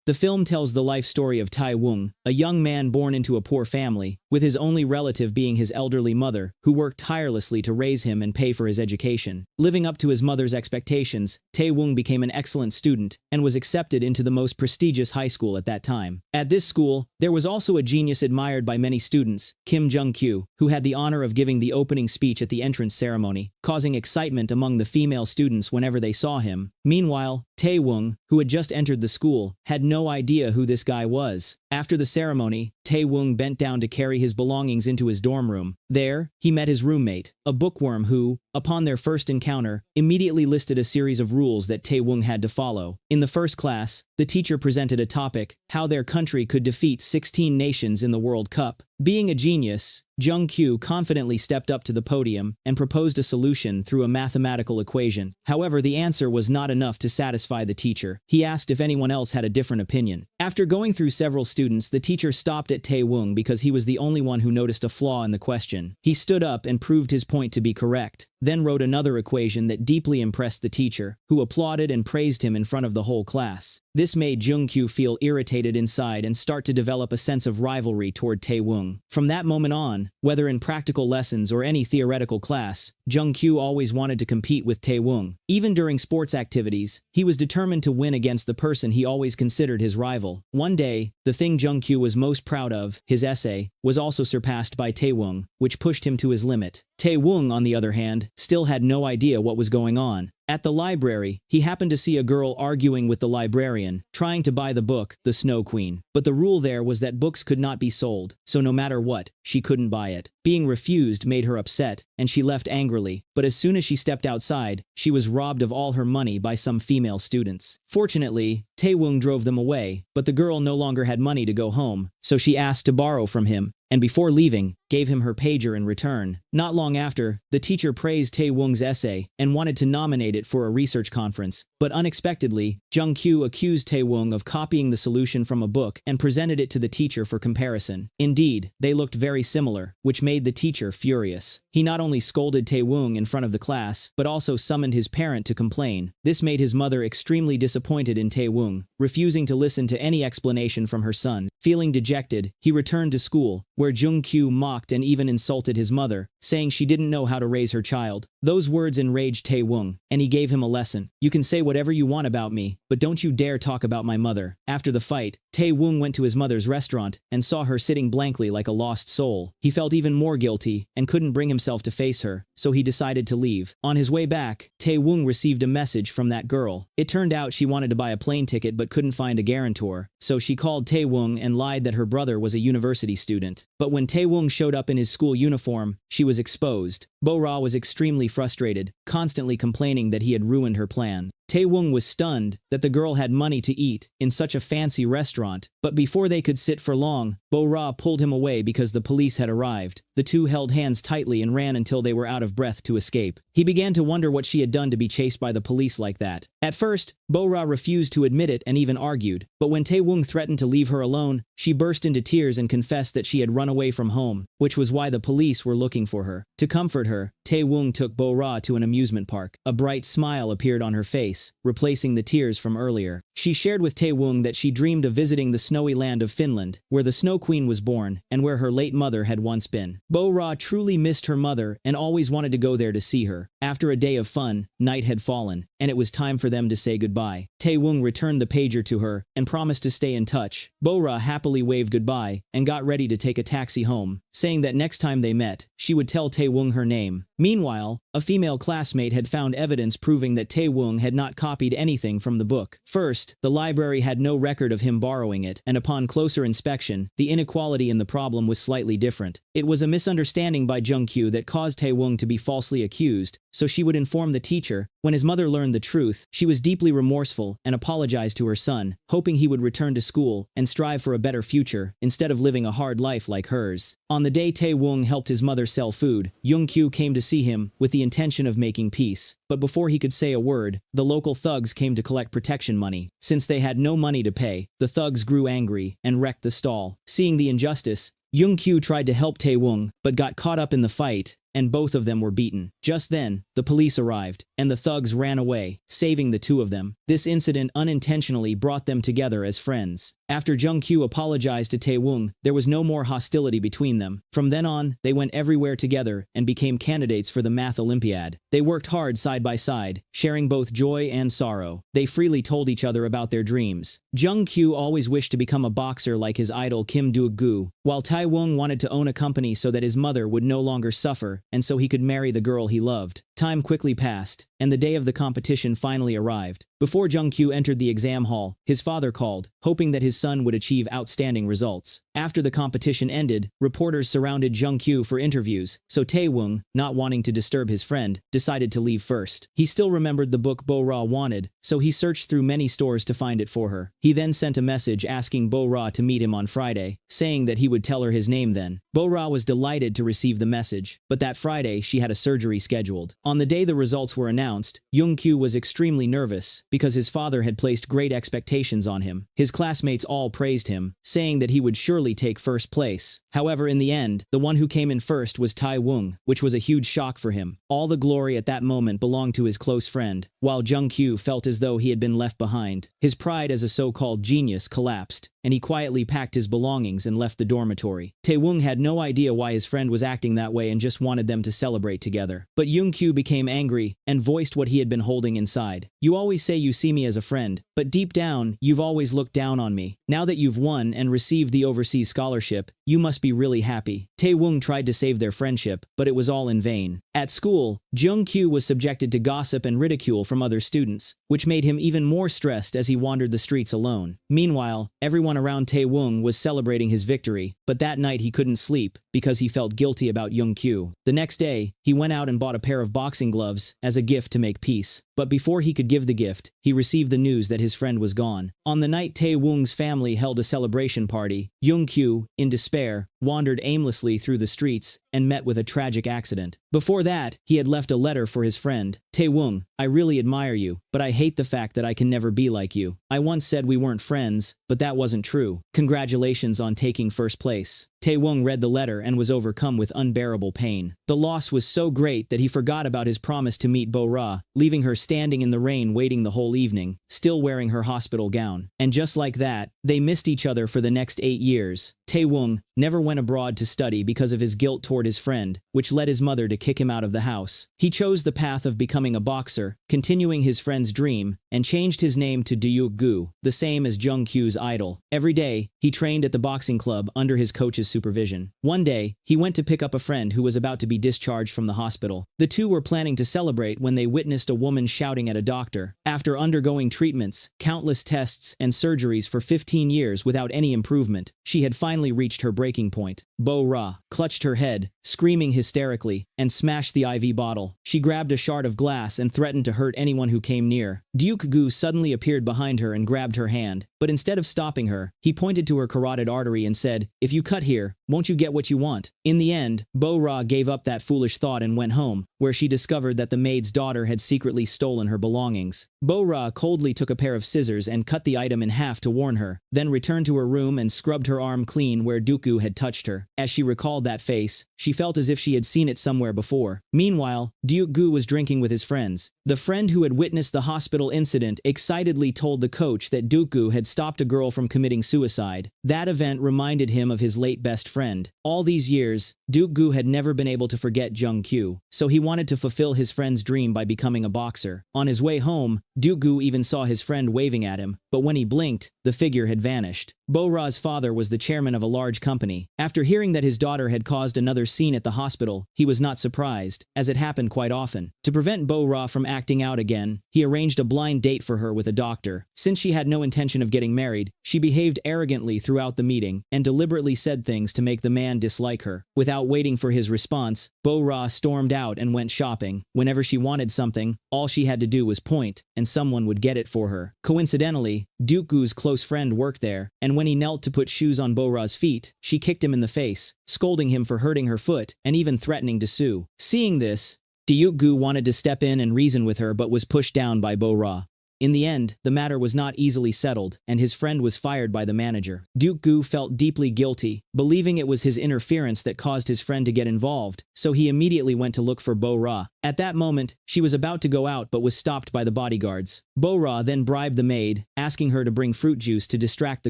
The film tells the life story of Tai Wung, a young man born into a poor family, with his only relative being his elderly mother, who worked tirelessly to raise him and pay for his education. Living up to his mother's expectations, Tai Wung became an excellent student and was accepted into the most prestigious high school at that time. At this school, there was also a genius admired by many students, Kim Jungu, who had the honor of giving the opening speech at the entrance ceremony, causing excitement among the female students whenever they saw him. Meanwhile, Tai Wung, who had just entered the school, had no idea who this guy was. After the ceremony, Tai Wung bent down to carry his belongings into his dorm room. There, he met his roommate, a bookworm who, upon their first encounter, immediately listed a series of rules that Tai Wung had to follow. In the first class, the teacher presented a topic, how their country could defeat 16 nations in the World Cup. Being a genius, Jungu confidently stepped up to the podium and proposed a solution through a mathematical equation. However, the answer was not enough to satisfy the teacher. He asked if anyone else had a different opinion. After going through several students, the teacher stopped at Tai Wung because he was the only one who noticed a flaw in the question. He stood up and proved his point to be correct, then wrote another equation that deeply impressed the teacher, who applauded and praised him in front of the whole class. This made Jungu feel irritated inside and start to develop a sense of rivalry toward Tai Wung. From that moment on, whether in practical lessons or any theoretical class, Jungu always wanted to compete with Tai Wung. Even during sports activities, he was determined to win against the person he always considered his rival. One day, the thing Jungu was most proud of, his essay, was also surpassed by Tai Wung, which pushed him to his limit. Tai Wung, on the other hand, still had no idea what was going on. At the library, he happened to see a girl arguing with the librarian, trying to buy the book, The Snow Queen. But the rule there was that books could not be sold, so no matter what, she couldn't buy it. Being refused made her upset, and she left angrily, but as soon as she stepped outside, she was robbed of all her money by some female students. Fortunately, Tai Wung drove them away, but the girl no longer had money to go home, so she asked to borrow from him, and before leaving, gave him her pager in return. Not long after, the teacher praised Tai Wung's essay and wanted to nominate it for a research conference, but unexpectedly, Jungu accused Tai Wung of copying the solution from a book and presented it to the teacher for comparison. Indeed, they looked very similar, which made the teacher furious. He not only scolded Tai Wung in front of the class, but also summoned his parent to complain. This made his mother extremely disappointed in Tai Wung, refusing to listen to any explanation from her son. Feeling dejected, he returned to school, where Jungu mocked and even insulted his mother, saying she didn't know how to raise her child. Those words enraged Tai Wung, and he gave him a lesson. You can say whatever you want about me, but don't you dare talk about my mother. After the fight, Tai Wung went to his mother's restaurant and saw her sitting blankly like a lost soul. He felt even more guilty and couldn't bring himself to face her, so he decided to leave. On his way back, Tai Wung received a message from that girl. It turned out she wanted to buy a plane ticket but couldn't find a guarantor, so she called Tai Wung and lied that her brother was a university student. But when Tai Wung showed up in his school uniform, she was exposed. Bo-ra was extremely frustrated, constantly complaining that he had ruined her plan. Tai Wung was stunned that the girl had money to eat in such a fancy restaurant, but before they could sit for long, Bo-ra pulled him away because the police had arrived. The two held hands tightly and ran until they were out of breath to escape. He began to wonder what she had done to be chased by the police like that. At first, Bo-ra refused to admit it and even argued, but when Tai Wung threatened to leave her alone, she burst into tears and confessed that she had run away from home, which was why the police were looking for her. To comfort her, Tai Wung took Bo-ra to an amusement park. A bright smile appeared on her face, replacing the tears from earlier. She shared with Tai Wung that she dreamed of visiting the snowy land of Finland, where the Snow Queen was born, and where her late mother had once been. Bo-ra truly missed her mother and always wanted to go there to see her. After a day of fun, night had fallen, and it was time for them to say goodbye. Tai Wung returned the pager to her and promised to stay in touch. Bo-ra happily waved goodbye and got ready to take a taxi home, saying that next time they met, she would tell Tai Wung her name. Meanwhile, a female classmate had found evidence proving that Tai Wung had not copied anything from the book. First, the library had no record of him borrowing it, and upon closer inspection, the inequality in the problem was slightly different. It was a misunderstanding by Jungu that caused Tai Wung to be falsely accused, so she would inform the teacher. When his mother learned the truth, she was deeply remorseful and apologized to her son, hoping he would return to school and strive for a better future instead of living a hard life like hers. On the day Tai Wung helped his mother sell food, Jungu came to see him with the intention of making peace. But before he could say a word, the local thugs came to collect protection money. Since they had no money to pay, the thugs grew angry and wrecked the stall. Seeing the injustice, Jungu tried to help Tai Wung, but got caught up in the fight and both of them were beaten. Just then, the police arrived, and the thugs ran away, saving the two of them. This incident unintentionally brought them together as friends. After Jungu apologized to Taewon, there was no more hostility between them. From then on, they went everywhere together and became candidates for the Math Olympiad. They worked hard side by side, sharing both joy and sorrow. They freely told each other about their dreams. Jungu always wished to become a boxer like his idol Kim Do-gu, while Taewon wanted to own a company so that his mother would no longer suffer and so he could marry the girl he loved. Time quickly passed, and the day of the competition finally arrived. Before Jungu entered the exam hall, his father called, hoping that his son would achieve outstanding results. After the competition ended, reporters surrounded Jungu for interviews, so Taewon, not wanting to disturb his friend, decided to leave first. He still remembered the book Bo-ra wanted, so he searched through many stores to find it for her. He then sent a message asking Bo-ra to meet him on Friday, saying that he would tell her his name then. Bo-ra was delighted to receive the message, but that Friday she had a surgery scheduled. On the day the results were announced, Jungu was extremely nervous because his father had placed great expectations on him. His classmates all praised him, saying that he would surely take first place. However, in the end, the one who came in first was Taewon, which was a huge shock for him. All the glory at that moment belonged to his close friend, while Jungu felt as though he had been left behind. His pride as a so-called genius collapsed, and he quietly packed his belongings and left the dormitory. Taewon had no idea why his friend was acting that way and just wanted them to celebrate together. But Jungu became angry and voiced what he had been holding inside. "You always say you see me as a friend, but deep down, you've always looked down on me. Now that you've won and received the overseas scholarship, you must be really happy." Taewon tried to save their friendship, but it was all in vain. At school, Jungu was subjected to gossip and ridicule from other students, which made him even more stressed as he wandered the streets alone. Meanwhile, everyone around Taewon was celebrating his victory, but that night he couldn't sleep because he felt guilty about Jungu. The next day, he went out and bought a pair of boxing gloves as a gift to make peace. But before he could give the gift, he received the news that his friend was gone. On the night Taewon's family held a celebration party, Jungu, in despair, wandered aimlessly through the streets and met with a tragic accident. Before that, he had left a letter for his friend. "Taewon, I really admire you, but I hate the fact that I can never be like you. I once said we weren't friends, but that wasn't true. Congratulations on taking first place." Taewon read the letter and was overcome with unbearable pain. The loss was so great that he forgot about his promise to meet Bo-ra, leaving her standing in the rain waiting the whole evening, still wearing her hospital gown. And just like that, they missed each other for the next 8 years. Taewon never went abroad to study because of his guilt toward his friend, which led his mother to kick him out of the house. He chose the path of becoming a boxer, continuing his friend's dream, and changed his name to Do-gu, the same as Jungu's idol. Every day, he trained at the boxing club under his coach's supervision. One day, he went to pick up a friend who was about to be discharged from the hospital. The two were planning to celebrate when they witnessed a woman shouting at a doctor. After undergoing treatments, countless tests, and surgeries for 15 years without any improvement, she had finally reached her breaking point. Bo-ra clutched her head, screaming hysterically, and smashed the IV bottle. She grabbed a shard of glass and threatened to hurt anyone who came near. Jungu suddenly appeared behind her and grabbed her hand, but instead of stopping her, he pointed to her carotid artery and said, "If you cut here, won't you get what you want?" In the end, Bo-ra gave up that foolish thought and went home, where she discovered that the maid's daughter had secretly stolen her belongings. Bo-ra coldly took a pair of scissors and cut the item in half to warn her, then returned to her room and scrubbed her arm clean where Jungu had touched her. As she recalled that face, she felt as if she had seen it somewhere before. Meanwhile, Jungu was drinking with his friends. The friend who had witnessed the hospital incident excitedly told the coach that Jungu had stopped a girl from committing suicide. That event reminded him of his late best friend. All these years, Jungu had never been able to forget Jungu, so he wanted to fulfill his friend's dream by becoming a boxer. On his way home, Jungu even saw his friend waving at him, but when he blinked, the figure had vanished. Bo-ra's father was the chairman of a large company. After hearing that his daughter had caused another scene at the hospital, he was not surprised, as it happened quite often. To prevent Bo-ra from acting out again, he arranged a blind date for her with a doctor. Since she had no intention of getting married, she behaved arrogantly throughout the meeting and deliberately said things to make the man dislike her. Without waiting for his response, Bo-ra stormed out and went shopping. Whenever she wanted something, all she had to do was point, and someone would get it for her. Coincidentally, Jungu's close friend worked there, and when he knelt to put shoes on Bo-ra's feet, she kicked him in the face, scolding him for hurting her foot, and even threatening to sue. Seeing this, Jungu wanted to step in and reason with her but was pushed down by Bo-ra. In the end, the matter was not easily settled, and his friend was fired by the manager. Gu felt deeply guilty, believing it was his interference that caused his friend to get involved, so he immediately went to look for Bo-ra. At that moment, she was about to go out but was stopped by the bodyguards. Bo-ra then bribed the maid, asking her to bring fruit juice to distract the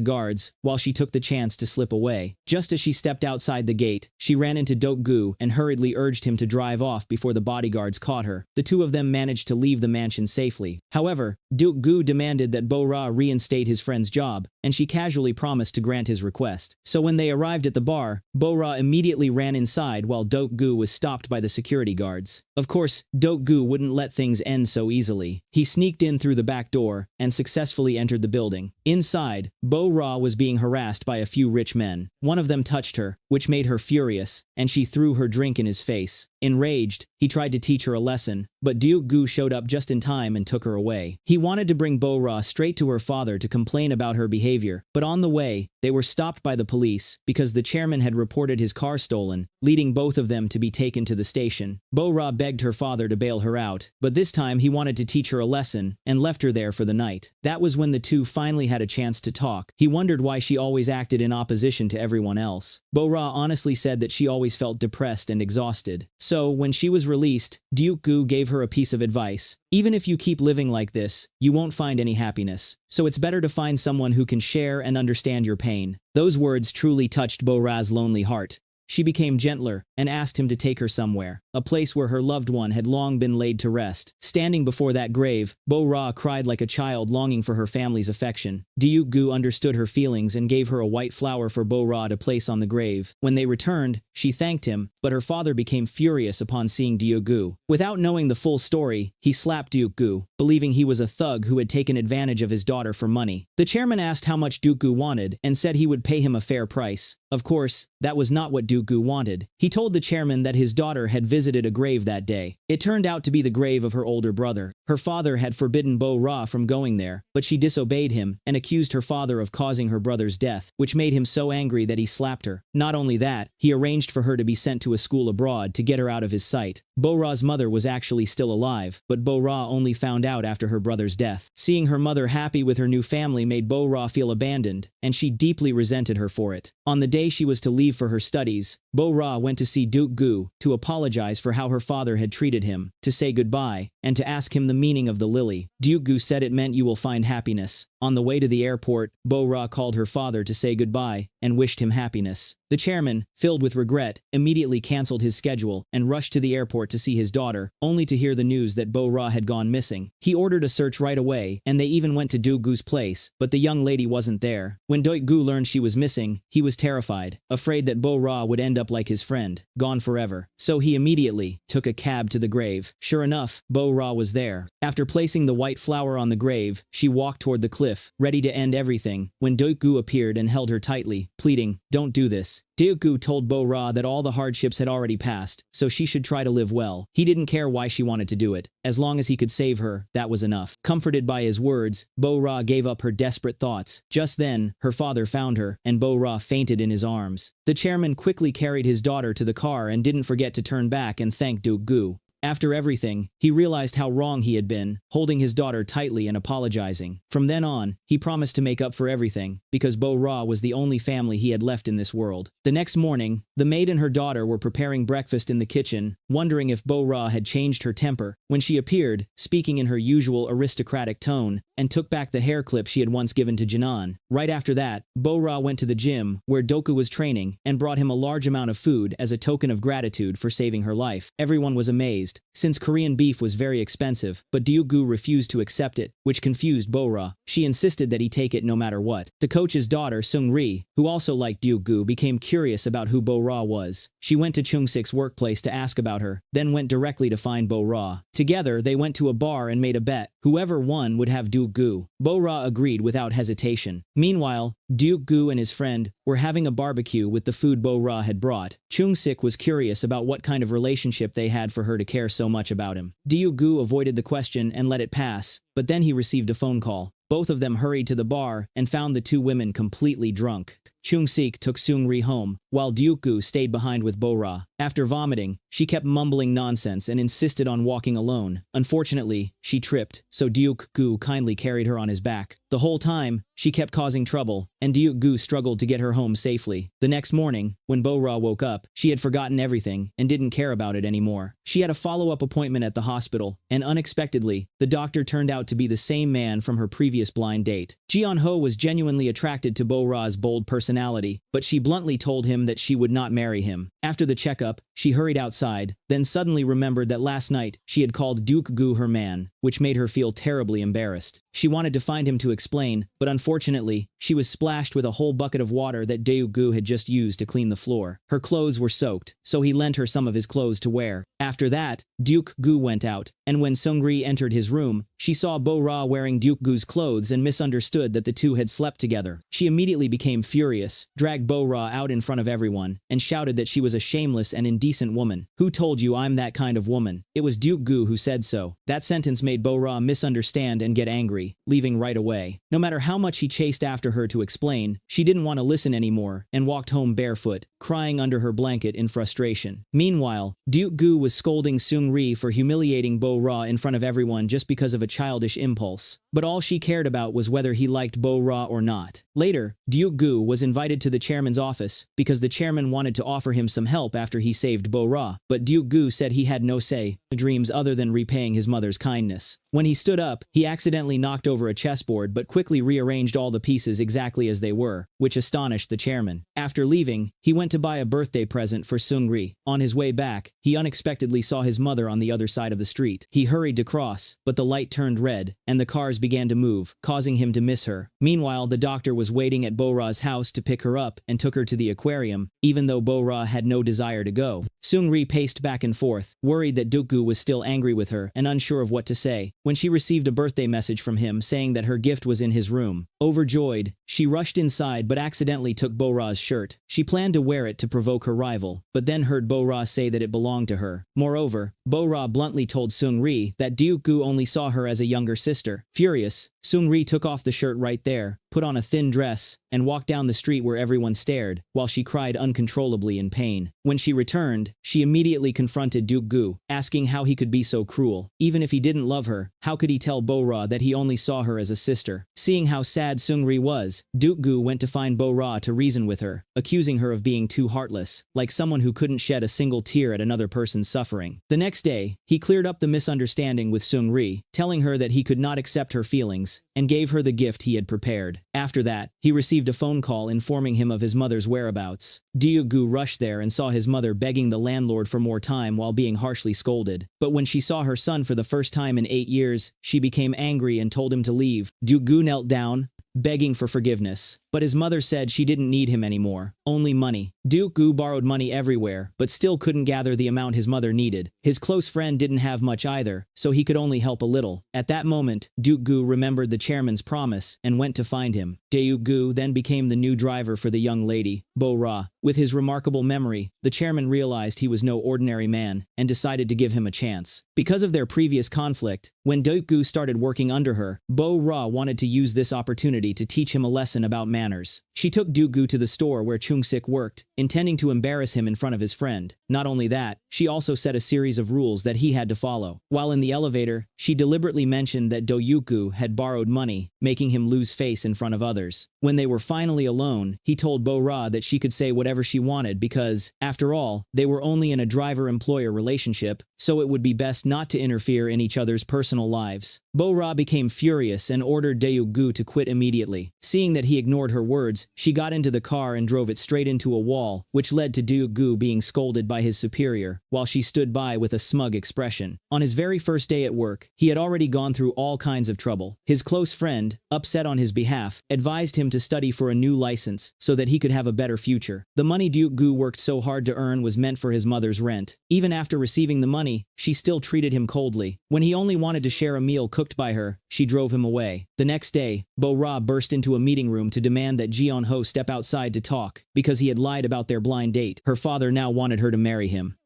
guards, while she took the chance to slip away. Just as she stepped outside the gate, she ran into Gu and hurriedly urged him to drive off before the bodyguards caught her. The two of them managed to leave the mansion safely. However, Gu demanded that Bo-ra reinstate his friend's job, and she casually promised to grant his request. So when they arrived at the bar, Bo-ra immediately ran inside while Gu was stopped by the security guards. Of course, Gu wouldn't let things end so easily. He sneaked in through the back door and successfully entered the building. Inside, Bo-ra was being harassed by a few rich men. One of them touched her, which made her furious, and she threw her drink in his face. Enraged, he tried to teach her a lesson, but Gu showed up just in time and took her away. He wanted to bring Bo-ra straight to her father to complain about her behavior, but on the way, they were stopped by the police because the chairman had reported his car stolen, leading both of them to be taken to the station. Bo-ra begged her father to bail her out, but this time he wanted to teach her a lesson and left her there for the night. That was when the two finally had a chance to talk. He wondered why she always acted in opposition to everyone else. Bo-ra honestly said that she always felt depressed and exhausted. So, when she was released, Gu gave her a piece of advice. Even if you keep living like this, you won't find any happiness. So it's better to find someone who can share and understand your pain. Those words truly touched Bo-ra's lonely heart. She became gentler and asked him to take her somewhere, a place where her loved one had long been laid to rest. Standing before that grave, Bo-ra cried like a child longing for her family's affection. Gu understood her feelings and gave her a white flower for Bo-ra to place on the grave. When they returned, she thanked him, but her father became furious upon seeing Gu. Without knowing the full story, he slapped Gu, believing he was a thug who had taken advantage of his daughter for money. The chairman asked how much Gu wanted and said he would pay him a fair price. Of course, that was not what Gu wanted. He told the chairman that his daughter had visited a grave that day. It turned out to be the grave of her older brother. Her father had forbidden Bo-ra from going there, but she disobeyed him and accused her father of causing her brother's death, which made him so angry that he slapped her. Not only that, he arranged for her to be sent to a school abroad to get her out of his sight. Bo-ra's mother was actually still alive, but Bo-ra only found out after her brother's death. Seeing her mother happy with her new family made Bo-ra feel abandoned, and she deeply resented her for it. On the day she was to leave for her studies, Bo-ra went to see Gu to apologize for how her father had treated him, to say goodbye, and to ask him the meaning of the lily. Gu said it meant you will find happiness. On the way to the airport, Bo-ra called her father to say goodbye and wished him happiness. The chairman, filled with regret, immediately canceled his schedule and rushed to the airport to see his daughter, only to hear the news that Bo-ra had gone missing. He ordered a search right away, and they even went to Gu's place, but the young lady wasn't there. When Gu learned she was missing, he was terrified, afraid that Bo-ra would end up like his friend, gone forever. So he immediately took a cab to the grave. Sure enough, Bo-ra was there. After placing the white flower on the grave, she walked toward the cliff, ready to end everything, when Gu appeared and held her tightly, pleading, "Don't do this." Gu told Bo-ra that all the hardships had already passed, so she should try to live well. He didn't care why she wanted to do it. As long as he could save her, that was enough. Comforted by his words, Bo-ra gave up her desperate thoughts. Just then, her father found her, and Bo-ra fainted in his arms. The chairman quickly carried his daughter to the car and didn't forget to turn back and thank Gu. After everything, he realized how wrong he had been, holding his daughter tightly and apologizing. From then on, he promised to make up for everything, because Bo-ra was the only family he had left in this world. The next morning, the maid and her daughter were preparing breakfast in the kitchen, wondering if Bo-ra had changed her temper, when she appeared, speaking in her usual aristocratic tone, and took back the hair clip she had once given to Jinan. Right after that, Bo-ra went to the gym, where Doku was training, and brought him a large amount of food as a token of gratitude for saving her life. Everyone was amazed, since Korean beef was very expensive, but Gu refused to accept it, which confused Bo-ra. She insisted that he take it no matter what. The coach's daughter, Seung-ri, who also liked Gu, became curious about who Bo-ra was. She went to Chung-sik's workplace to ask about her, then went directly to find Bo-ra. Together, they went to a bar and made a bet. Whoever won would have Gu. Bo-ra agreed without hesitation. Meanwhile, Gu and his friend were having a barbecue with the food Bo-ra had brought. Chung-sik was curious about what kind of relationship they had for her to care so much about him. Gu avoided the question and let it pass, but then he received a phone call. Both of them hurried to the bar and found the two women completely drunk. Chung-sik took Seung-ri home, while Ryukgu stayed behind with Bo-ra. After vomiting, she kept mumbling nonsense and insisted on walking alone. Unfortunately, she tripped, so Ryukgu kindly carried her on his back. The whole time, she kept causing trouble, and Ryukgu struggled to get her home safely. The next morning, when Bo-ra woke up, she had forgotten everything and didn't care about it anymore. She had a follow-up appointment at the hospital, and unexpectedly, the doctor turned out to be the same man from her previous blind date. Jeon-ho was genuinely attracted to Bo-ra's bold personality, but she bluntly told him that she would not marry him. After the checkup, she hurried outside, then suddenly remembered that last night she had called Ryukgu her man, which made her feel terribly embarrassed. She wanted to find him to explain, but unfortunately, she was splashed with a whole bucket of water that Ryukgu had just used to clean the floor. Her clothes were soaked, so he lent her some of his clothes to wear. After that, Ryukgu went out, and when Seung-ri entered his room, she saw Bo-ra wearing Ryukgu's clothes and misunderstood that the two had slept together. She immediately became furious, dragged Bo-ra out in front of everyone, and shouted that she was a shameless and indecent woman. "Who told you I'm that kind of woman?" It was Ryukgu who said so. That sentence made Bo-ra misunderstand and get angry, leaving right away. No matter how much he chased after her to explain, she didn't want to listen anymore and walked home barefoot, crying under her blanket in frustration. Meanwhile, Ryukgu was scolding Seung-ri for humiliating Bo-ra in front of everyone just because of a childish impulse. But all she cared about was whether he liked Bo-ra or not. Later, Ryukgu was invited to the chairman's office because the chairman wanted to offer him some help after he saved Bo-ra, but Ryukgu said he had no say in dreams other than repaying his mother's kindness. When he stood up, he accidentally knocked over a chessboard but quickly rearranged all the pieces exactly as they were, which astonished the chairman. After leaving, he went to buy a birthday present for Seung-ri. On his way back, he unexpectedly saw his mother on the other side of the street. He hurried to cross, but the light turned red, and the cars began to move, causing him to miss her. Meanwhile, the doctor was waiting at Bo-ra's house to pick her up and took her to the aquarium, even though Bo-ra had no desire to go. Seung-ri paced back and forth, worried that Ryukgu was still angry with her and unsure of what to say, when she received a birthday message from him saying that her gift was in his room. Overjoyed, she rushed inside but accidentally took Bo-ra's shirt. She planned to wear it to provoke her rival, but then heard Bo-ra say that it belonged to her. Moreover, Bo-ra bluntly told Seung-ri that Ryukgu only saw her as a younger sister. Furious, Seung-ri took off the shirt right there, put on a thin dress, and walked down the street where everyone stared, while she cried uncontrollably in pain. When she returned, she immediately confronted Ryukgu, asking how he could be so cruel. Even if he didn't love her, how could he tell Bo-ra that he only saw her as a sister? Seeing how sad Seung-ri was, Ryukgu went to find Bo-ra to reason with her, accusing her of being too heartless, like someone who couldn't shed a single tear at another person's suffering. The next day, he cleared up the misunderstanding with Seung-ri, telling her that he could not accept her feelings, and gave her the gift he had prepared. After that, he received a phone call informing him of his mother's whereabouts. Ryukgu rushed there and saw his mother begging the landlord for more time while being harshly scolded. But when she saw her son for the first time in 8 years, she became angry and told him to leave. Ryukgu knelt down, begging for forgiveness. But his mother said she didn't need him anymore, only money. Ryukgu borrowed money everywhere, but still couldn't gather the amount his mother needed. His close friend didn't have much either, so he could only help a little. At that moment, Ryukgu remembered the chairman's promise and went to find him. Ryukgu then became the new driver for the young lady, Bo-ra. With his remarkable memory, the chairman realized he was no ordinary man and decided to give him a chance. Because of their previous conflict, when Ryukgu started working under her, Bo-ra wanted to use this opportunity to teach him a lesson about manners. She took Ryukgu to the store where Chung-sik worked, intending to embarrass him in front of his friend. Not only that, she also set a series of rules that he had to follow. While in the elevator, she deliberately mentioned that Ryukgu had borrowed money, making him lose face in front of others. When they were finally alone, he told Bo-ra that she could say whatever she wanted because, after all, they were only in a driver-employer relationship, so it would be best not to interfere in each other's personal lives. Bo-ra became furious and ordered Ryukgu to quit immediately. Seeing that he ignored her words, she got into the car and drove it straight into a wall, which led to Ryukgu being scolded by his superior, while she stood by with a smug expression. On his very first day at work, he had already gone through all kinds of trouble. His close friend, upset on his behalf, advised him to study for a new license so that he could have a better future. The money Ryukgu worked so hard to earn was meant for his mother's rent. Even after receiving the money, she still treated him coldly. When he only wanted to share a meal cooked by her, she drove him away. The next day, Bo-ra burst into a meeting room to demand that Jeon-ho step outside to talk, because he had lied about their blind date. Her father now wanted her to marry him.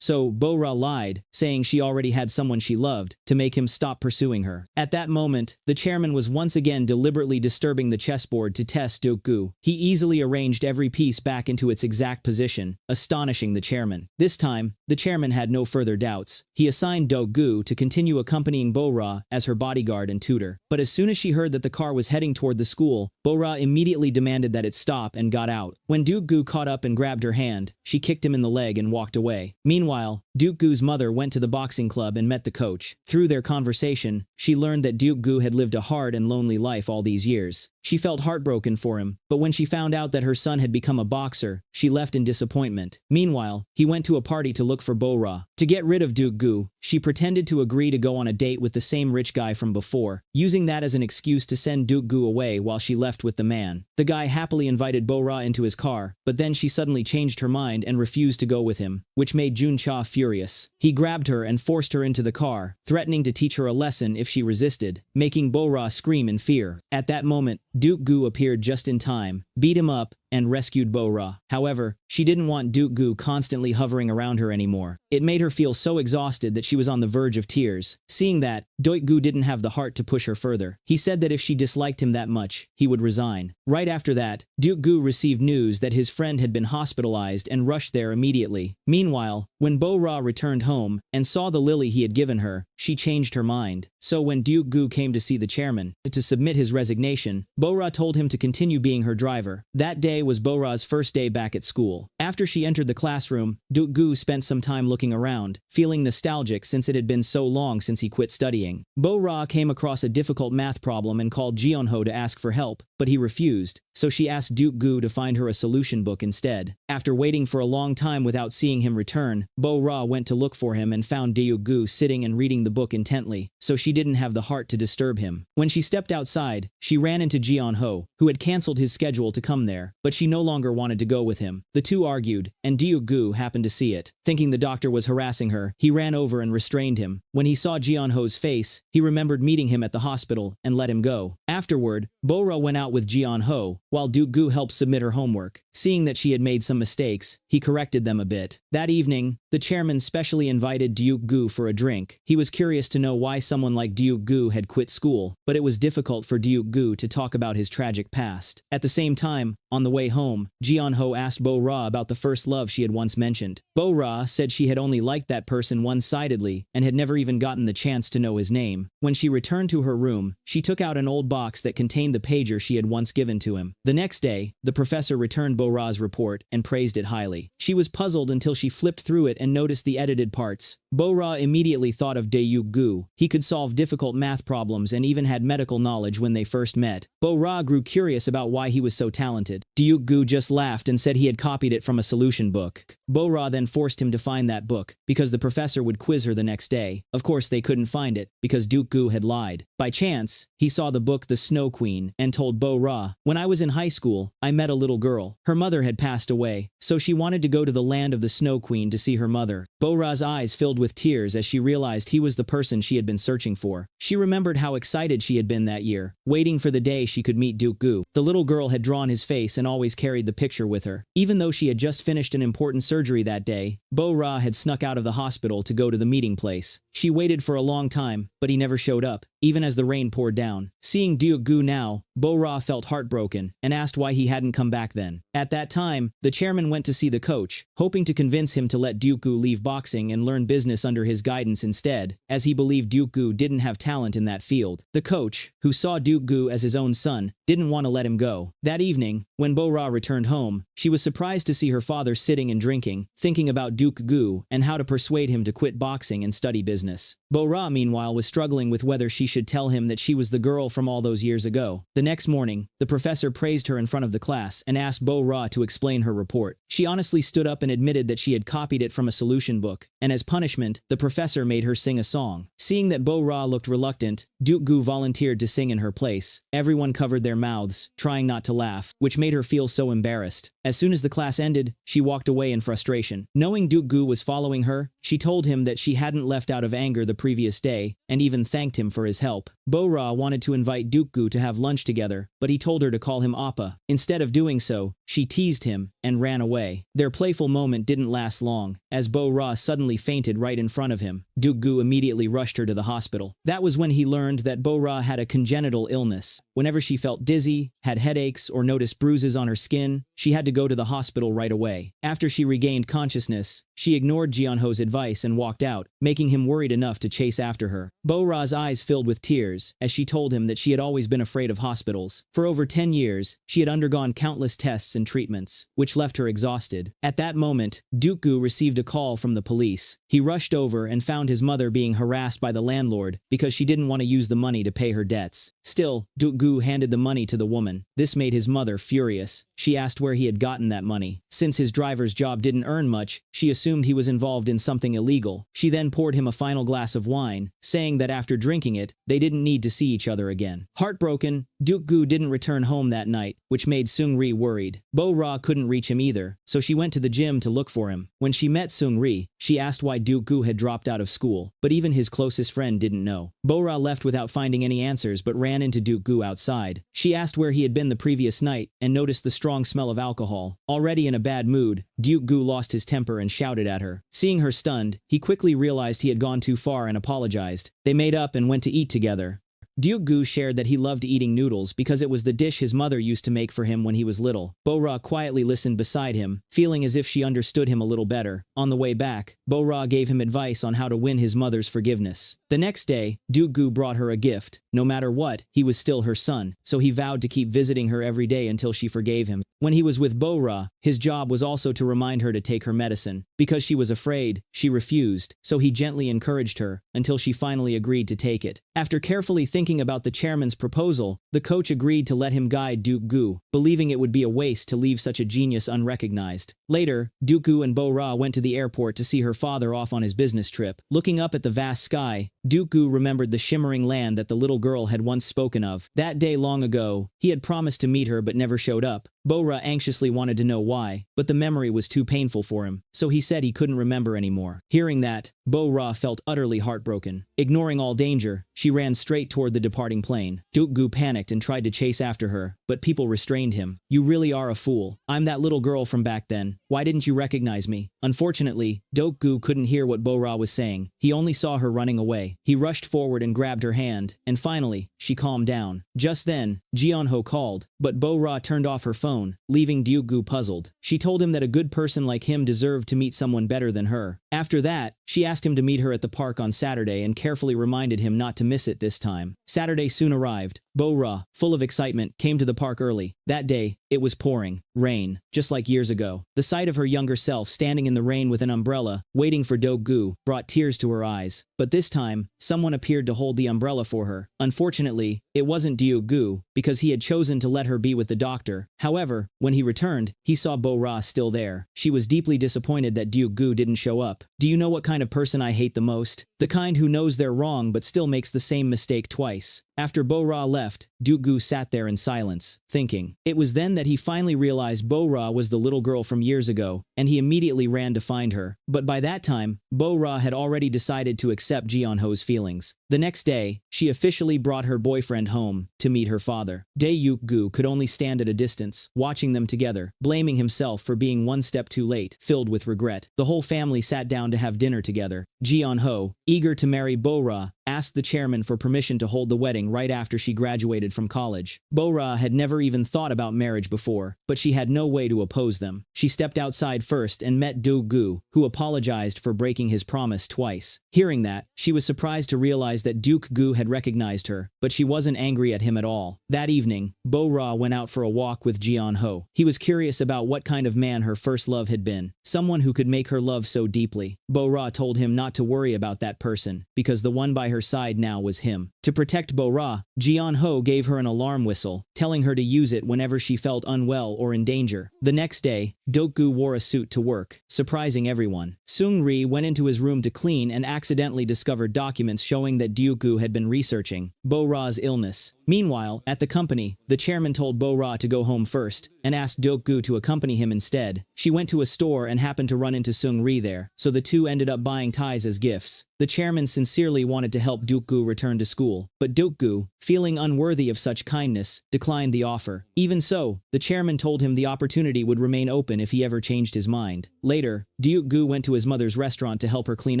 So Bo-ra lied, saying she already had someone she loved, to make him stop pursuing her. At that moment, the chairman was once again deliberately disturbing the chessboard to test Jungu. He easily arranged every piece back into its exact position, astonishing the chairman. This time, the chairman had no further doubts. He assigned Jungu to continue accompanying Bo-ra as her bodyguard and tutor. But as soon as she heard that the car was heading toward the school, Bo-ra immediately demanded that it stop and got out. When Jungu caught up and grabbed her hand, she kicked him in the leg and walked away. Meanwhile, Jungu's mother went to the boxing club and met the coach. Through their conversation, she learned that Jungu had lived a hard and lonely life all these years. She felt heartbroken for him, but when she found out that her son had become a boxer, she left in disappointment. Meanwhile, he went to a party to look for Bo-ra. To get rid of Jungu, she pretended to agree to go on a date with the same rich guy from before, using that as an excuse to send Jungu away while she left with the man. The guy happily invited Bo-ra into his car, but then she suddenly changed her mind and refused to go with him, which made Juncha furious. He grabbed her and forced her into the car, threatening to teach her a lesson if she resisted, making Bo-ra scream in fear. At that moment, Jungu appeared just in time, beat him up, and rescued Bo-ra. However, she didn't want Jungu constantly hovering around her anymore. It made her feel so exhausted that she was on the verge of tears. Seeing that, Jungu didn't have the heart to push her further. He said that if she disliked him that much, he would resign. Right after that, Jungu received news that his friend had been hospitalized and rushed there immediately. Meanwhile, when Bo-ra returned home and saw the lily he had given her, she changed her mind. So when Jungu came to see the chairman to submit his resignation, Bo-ra told him to continue being her driver. That day was Bo-ra's first day back at school. After she entered the classroom, Jungu spent some time looking around, feeling nostalgic since it had been so long since he quit studying. Bo-ra came across a difficult math problem and called Jeonho to ask for help, but he refused, so she asked Jungu to find her a solution book instead. After waiting for a long time without seeing him return, Bo-ra went to look for him and found Jungu sitting and reading the book intently, so she didn't have the heart to disturb him. When she stepped outside, she ran into Jeonho, who had cancelled his schedule to come there, but she no longer wanted to go with him. The two argued, and Jungu happened to see it. Thinking the doctor was harassing her, he ran over and restrained him. When he saw Jeonho's face, he remembered meeting him at the hospital and let him go. Afterward, Bo-ra went out with Jeonho, while Jungu helped submit her homework. Seeing that she had made some mistakes, he corrected them a bit. That evening, the chairman specially invited Jungu for a drink. He was curious to know why someone like Jungu had quit school, but it was difficult for Jungu to talk about his tragic past. At the same time, on the way home, Jeonho asked Bo-ra about the first love she had once mentioned. Bo-ra said she had only liked that person one-sidedly and had never even gotten the chance to know his name. When she returned to her room, she took out an old box that contained the pager she had once given to him. The next day, the professor returned Bo-ra's report and praised it highly. She was puzzled until she flipped through it and noticed the edited parts. Bo-ra immediately thought of Jungu. He could solve difficult math problems and even had medical knowledge when they first met. Bo-ra grew curious about why he was so talented. Jungu just laughed and said he had copied it from a solution book. Bo-ra then forced him to find that book, because the professor would quiz her the next day. Of course, they couldn't find it, because Jungu had lied. By chance, he saw the book The Snow Queen and told Bo-ra, "When I was in high school, I met a little girl. Her mother had passed away, so she wanted to go to the land of the Snow Queen to see her mother." Bo-ra's eyes filled with tears as she realized he was the person she had been searching for. She remembered how excited she had been that year, waiting for the day she could meet Jungu. The little girl had drawn his face and always carried the picture with her. Even though she had just finished an important surgery that day, Bo-ra had snuck out of the hospital to go to the meeting place. She waited for a long time, but he never showed up, even as the rain poured down. Seeing Jungu now, Bo-ra felt heartbroken and asked why he hadn't come back then. At that time, the chairman went to see the coach, hoping to convince him to let Jungu leave boxing and learn business under his guidance instead, as he believed Jungu didn't have talent in that field. The coach, who saw Jungu as his own son, didn't want to let him go. That evening, when Bo-ra returned home, she was surprised to see her father sitting and drinking, thinking about Jungu and how to persuade him to quit boxing and study business. Bo-ra, meanwhile, was struggling with whether she should tell him that she was the girl from all those years ago. The next morning, the professor praised her in front of the class and asked Bo-ra to explain her report. She honestly stood up and admitted that she had copied it from a solution book, and as punishment, the professor made her sing a song. Seeing that Bo-ra looked reluctant, Jungu volunteered to sing in her place. Everyone covered their mouths, trying not to laugh, which made her feel so embarrassed. As soon as the class ended, she walked away in frustration. Knowing Jungu was following her, she told him that she hadn't left out of anger the previous day, and even thanked him for his help. Bo-ra wanted to invite Jungu to have lunch together, but he told her to call him Appa. Instead of doing so, she teased him and ran away. Their playful moment didn't last long, as Bo-ra suddenly fainted right in front of him. Jungu immediately rushed her to the hospital. That was when he learned that Bo-ra had a congenital illness. Whenever she felt dizzy, had headaches, or noticed bruises on her skin, she had to go to the hospital right away. After she regained consciousness, she ignored Jeonho's advice and walked out, making him worried enough to chase after her. Bo-ra's eyes filled with tears as she told him that she had always been afraid of hospitals. For over 10 years, she had undergone countless tests and treatments, which left her exhausted. At that moment, Jungu received a call from the police. He rushed over and found his mother being harassed by the landlord because she didn't want to use the money to pay her debts. Still, Jungu handed the money to the woman. This made his mother furious. She asked where he had gotten that money. Since his driver's job didn't earn much, she assumed he was involved in something illegal. She then poured him a final glass of wine, saying that after drinking it, they didn't need to see each other again. Heartbroken, Jungu didn't return home that night, which made Seung-ri worried. Bo-ra couldn't reach him either, so she went to the gym to look for him. When she met Seung-ri, she asked why Jungu had dropped out of school, but even his closest friend didn't know. Bo-ra left without finding any answers but ran into Jungu outside. She asked where he had been the previous night and noticed the strong smell of alcohol. Already in a bad mood, Jungu lost his temper and shouted at her. Seeing her stunned, he quickly realized he had gone too far and apologized. They made up and went to eat together. Jungu shared that he loved eating noodles because it was the dish his mother used to make for him when he was little. Bo-ra quietly listened beside him, feeling as if she understood him a little better. On the way back, Bo-ra gave him advice on how to win his mother's forgiveness. The next day, Jungu brought her a gift. No matter what, he was still her son, so he vowed to keep visiting her every day until she forgave him. When he was with Bo-ra, his job was also to remind her to take her medicine. Because she was afraid, she refused, so he gently encouraged her until she finally agreed to take it. After carefully thinking about the chairman's proposal, the coach agreed to let him guide Jungu, believing it would be a waste to leave such a genius unrecognized. Later, Jungu and Bo-ra went to the airport to see her father off on his business trip. Looking up at the vast sky, Jungu remembered the shimmering land that the little girl had once spoken of. That day long ago, he had promised to meet her but never showed up. Bo-ra anxiously wanted to know why, but the memory was too painful for him, so he said he couldn't remember anymore. Hearing that, Bo-ra felt utterly heartbroken. Ignoring all danger, she ran straight toward the departing plane. Jungu panicked and tried to chase after her, but people restrained him. "You really are a fool. I'm that little girl from back then. Why didn't you recognize me?" Unfortunately, Jungu couldn't hear what Bo-ra was saying. He only saw her running away. He rushed forward and grabbed her hand, and finally, she calmed down. Just then, Jeonho called, but Bo-ra turned off her phone, leaving Jungu puzzled. She told him that a good person like him deserved to meet someone better than her. After that, she asked him to meet her at the park on Saturday and carefully reminded him not to miss it this time. Saturday soon arrived. Bo-ra, full of excitement, came to the park early. That day, it was pouring rain, just like years ago. The sight of her younger self standing in the rain with an umbrella, waiting for Jungu, brought tears to her eyes. But this time, someone appeared to hold the umbrella for her. Unfortunately, it wasn't Jungu, because he had chosen to let her be with the doctor. However, when he returned, he saw Bo-ra still there. She was deeply disappointed that Jungu didn't show up. Do you know what kind of person I hate the most? The kind who knows they're wrong but still makes the same mistake twice. After Bo-ra left, Jungu sat there in silence, thinking. It was then that he finally realized Bo-ra was the little girl from years ago, and he immediately ran to find her. But by that time, Bo-ra had already decided to accept Jeonho's feelings. The next day, she officially brought her boyfriend home to meet her father. Jungu could only stand at a distance, watching them together, blaming himself for being one step too late, filled with regret. The whole family sat down to have dinner together. Jeonho, eager to marry Bo-ra, asked the chairman for permission to hold the wedding right after she graduated from college. Bo-ra had never even thought about marriage before, but she had no way to oppose them. She stepped outside first and met Jungu, who apologized for breaking his promise twice. Hearing that, she was surprised to realize that Jungu had recognized her, but she wasn't angry at him at all. That evening, Bo-ra went out for a walk with Jeonho. He was curious about what kind of man her first love had been, someone who could make her love so deeply. Bo-ra told him not to worry about that person, because the one by her side now was him. To protect Bo-ra, Jeonho gave her an alarm whistle, telling her to use it whenever she felt unwell or in danger. The next day, Jungu wore a suit to work, surprising everyone. Seung-ri went into his room to clean and accidentally discovered documents showing that Jungu had been researching Bo-ra's illness. Meanwhile, at the company, the chairman told Bo-ra to go home first, and asked Jungu to accompany him instead. She went to a store and happened to run into Seung-ri there, so the two ended up buying ties as gifts. The chairman sincerely wanted to help Jungu return to school, but Jungu, feeling unworthy of such kindness, declined the offer. Even so, the chairman told him the opportunity would remain open if he ever changed his mind. Later, Jungu went to his mother's restaurant to help her clean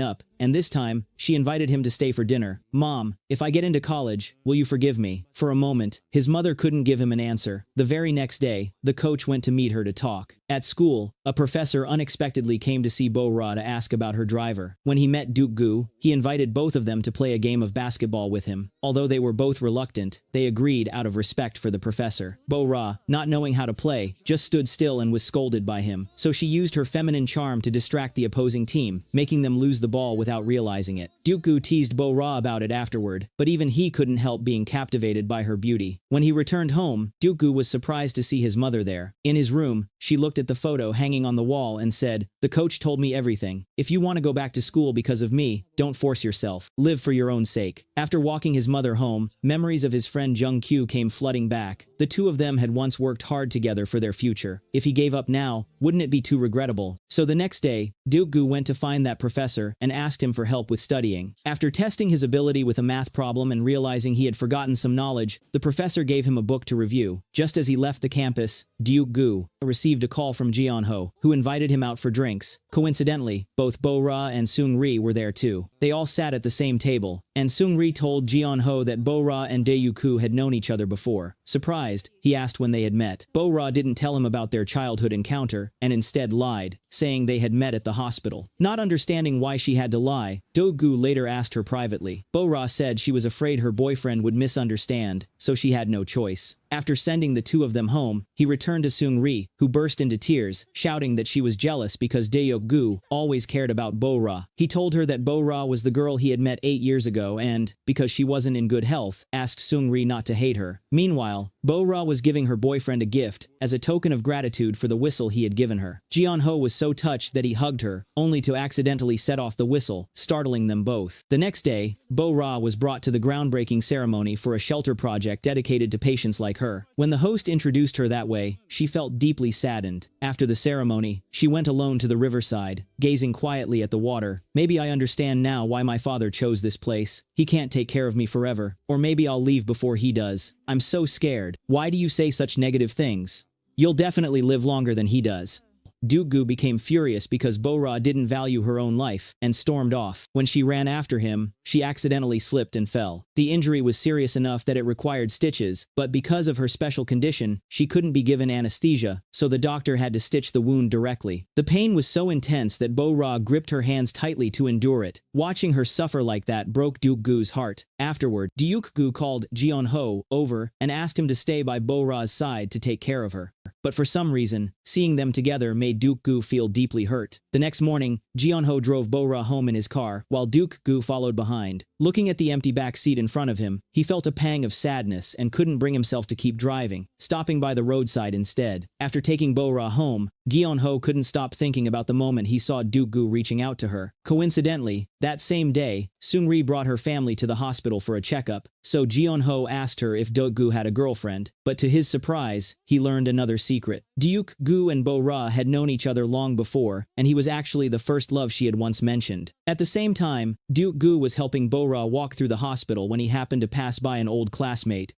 up, and this time, she invited him to stay for dinner. "Mom, if I get into college, will you forgive me?" For a moment, his mother couldn't give him an answer. The very next day, the coach went to meet her to talk. At school, a professor unexpectedly came to see Bo-ra to ask about her driver. When he met Jungu, he invited both of them to play a game of basketball with him. Although they were both reluctant, they agreed out of respect for the professor. Bo-ra, not knowing how to play, just stood still and was scolded by him, so she used her feminine charm to distract the opposing team, making them lose the ball without realizing it. Jungu teased Bo-ra about it afterward, but even he couldn't help being captivated by her beauty. When he returned home, Jungu was surprised to see his mother there. In his room, she looked at the photo hanging on the wall and said, "The coach told me everything. If you want to go back to school because of me, don't force yourself. Live for your own sake." After walking his mother home, memories of his friend Jungu came flooding back. The two of them had once worked hard together for their future. If he gave up now, wouldn't it be too regrettable? So the next day, Jungu went to find that professor and asked him for help with studying. After testing his ability with a math problem and realizing he had forgotten some knowledge, the professor gave him a book to review. Just as he left the campus, Jungu received a call from Jeonho, who invited him out for drinks. Coincidentally, both Bo-ra and Seung-ri were there too. They all sat at the same table, and Seung-ri told Jeonho that Bo-ra and Dae-yuku had known each other before. Surprised, he asked when they had met. Bo-ra didn't tell him about their childhood encounter, and instead lied, saying they had met at the hospital. Not understanding why she had to lie, Jungu later asked her privately. Bo-ra said she was afraid her boyfriend would misunderstand, so she had no choice. After sending the two of them home, he returned to Seung-ri, who burst into tears, shouting that she was jealous because Dae-yuku always cared about Bo-ra. He told her that Bo-ra was the girl he had met 8 years ago and, because she wasn't in good health, asked Seung-ri not to hate her. Meanwhile, Bo-ra was giving her boyfriend a gift, as a token of gratitude for the whistle he had given her. Jeonho was so touched that he hugged her, only to accidentally set off the whistle, startling them both. The next day, Bo-ra was brought to the groundbreaking ceremony for a shelter project dedicated to patients like her. When the host introduced her that way, she felt deeply saddened. After the ceremony, she went alone to the riverside, gazing quietly at the water. "Maybe I understand now why my father chose this place. He can't take care of me forever. Or maybe I'll leave before he does. I'm so scared. Why do you say such negative things? You'll definitely live longer than he does." Jungu became furious because Bo-ra didn't value her own life, and stormed off. When she ran after him, she accidentally slipped and fell. The injury was serious enough that it required stitches, but because of her special condition, she couldn't be given anesthesia, so the doctor had to stitch the wound directly. The pain was so intense that Bo-ra gripped her hands tightly to endure it. Watching her suffer like that broke Jungu's heart. Afterward, Jungu called Jeonho over and asked him to stay by Bo-ra's side to take care of her. But for some reason, seeing them together made Jungu feel deeply hurt. The next morning, Jeonho drove Bo-ra home in his car, while Jungu followed behind. Looking at the empty back seat in front of him, he felt a pang of sadness and couldn't bring himself to keep driving, stopping by the roadside instead. After taking Bo-ra home, Jeonho couldn't stop thinking about the moment he saw Jungu reaching out to her. Coincidentally, that same day, Seung-ri brought her family to the hospital for a checkup, so Jeonho asked her if Jungu had a girlfriend, but to his surprise, he learned another secret. Jungu and Bo-ra had known each other long before, and he was actually the first love she had once mentioned. At the same time, Jungu was helping Bo-ra walk through the hospital when he happened to pass by an old classmate,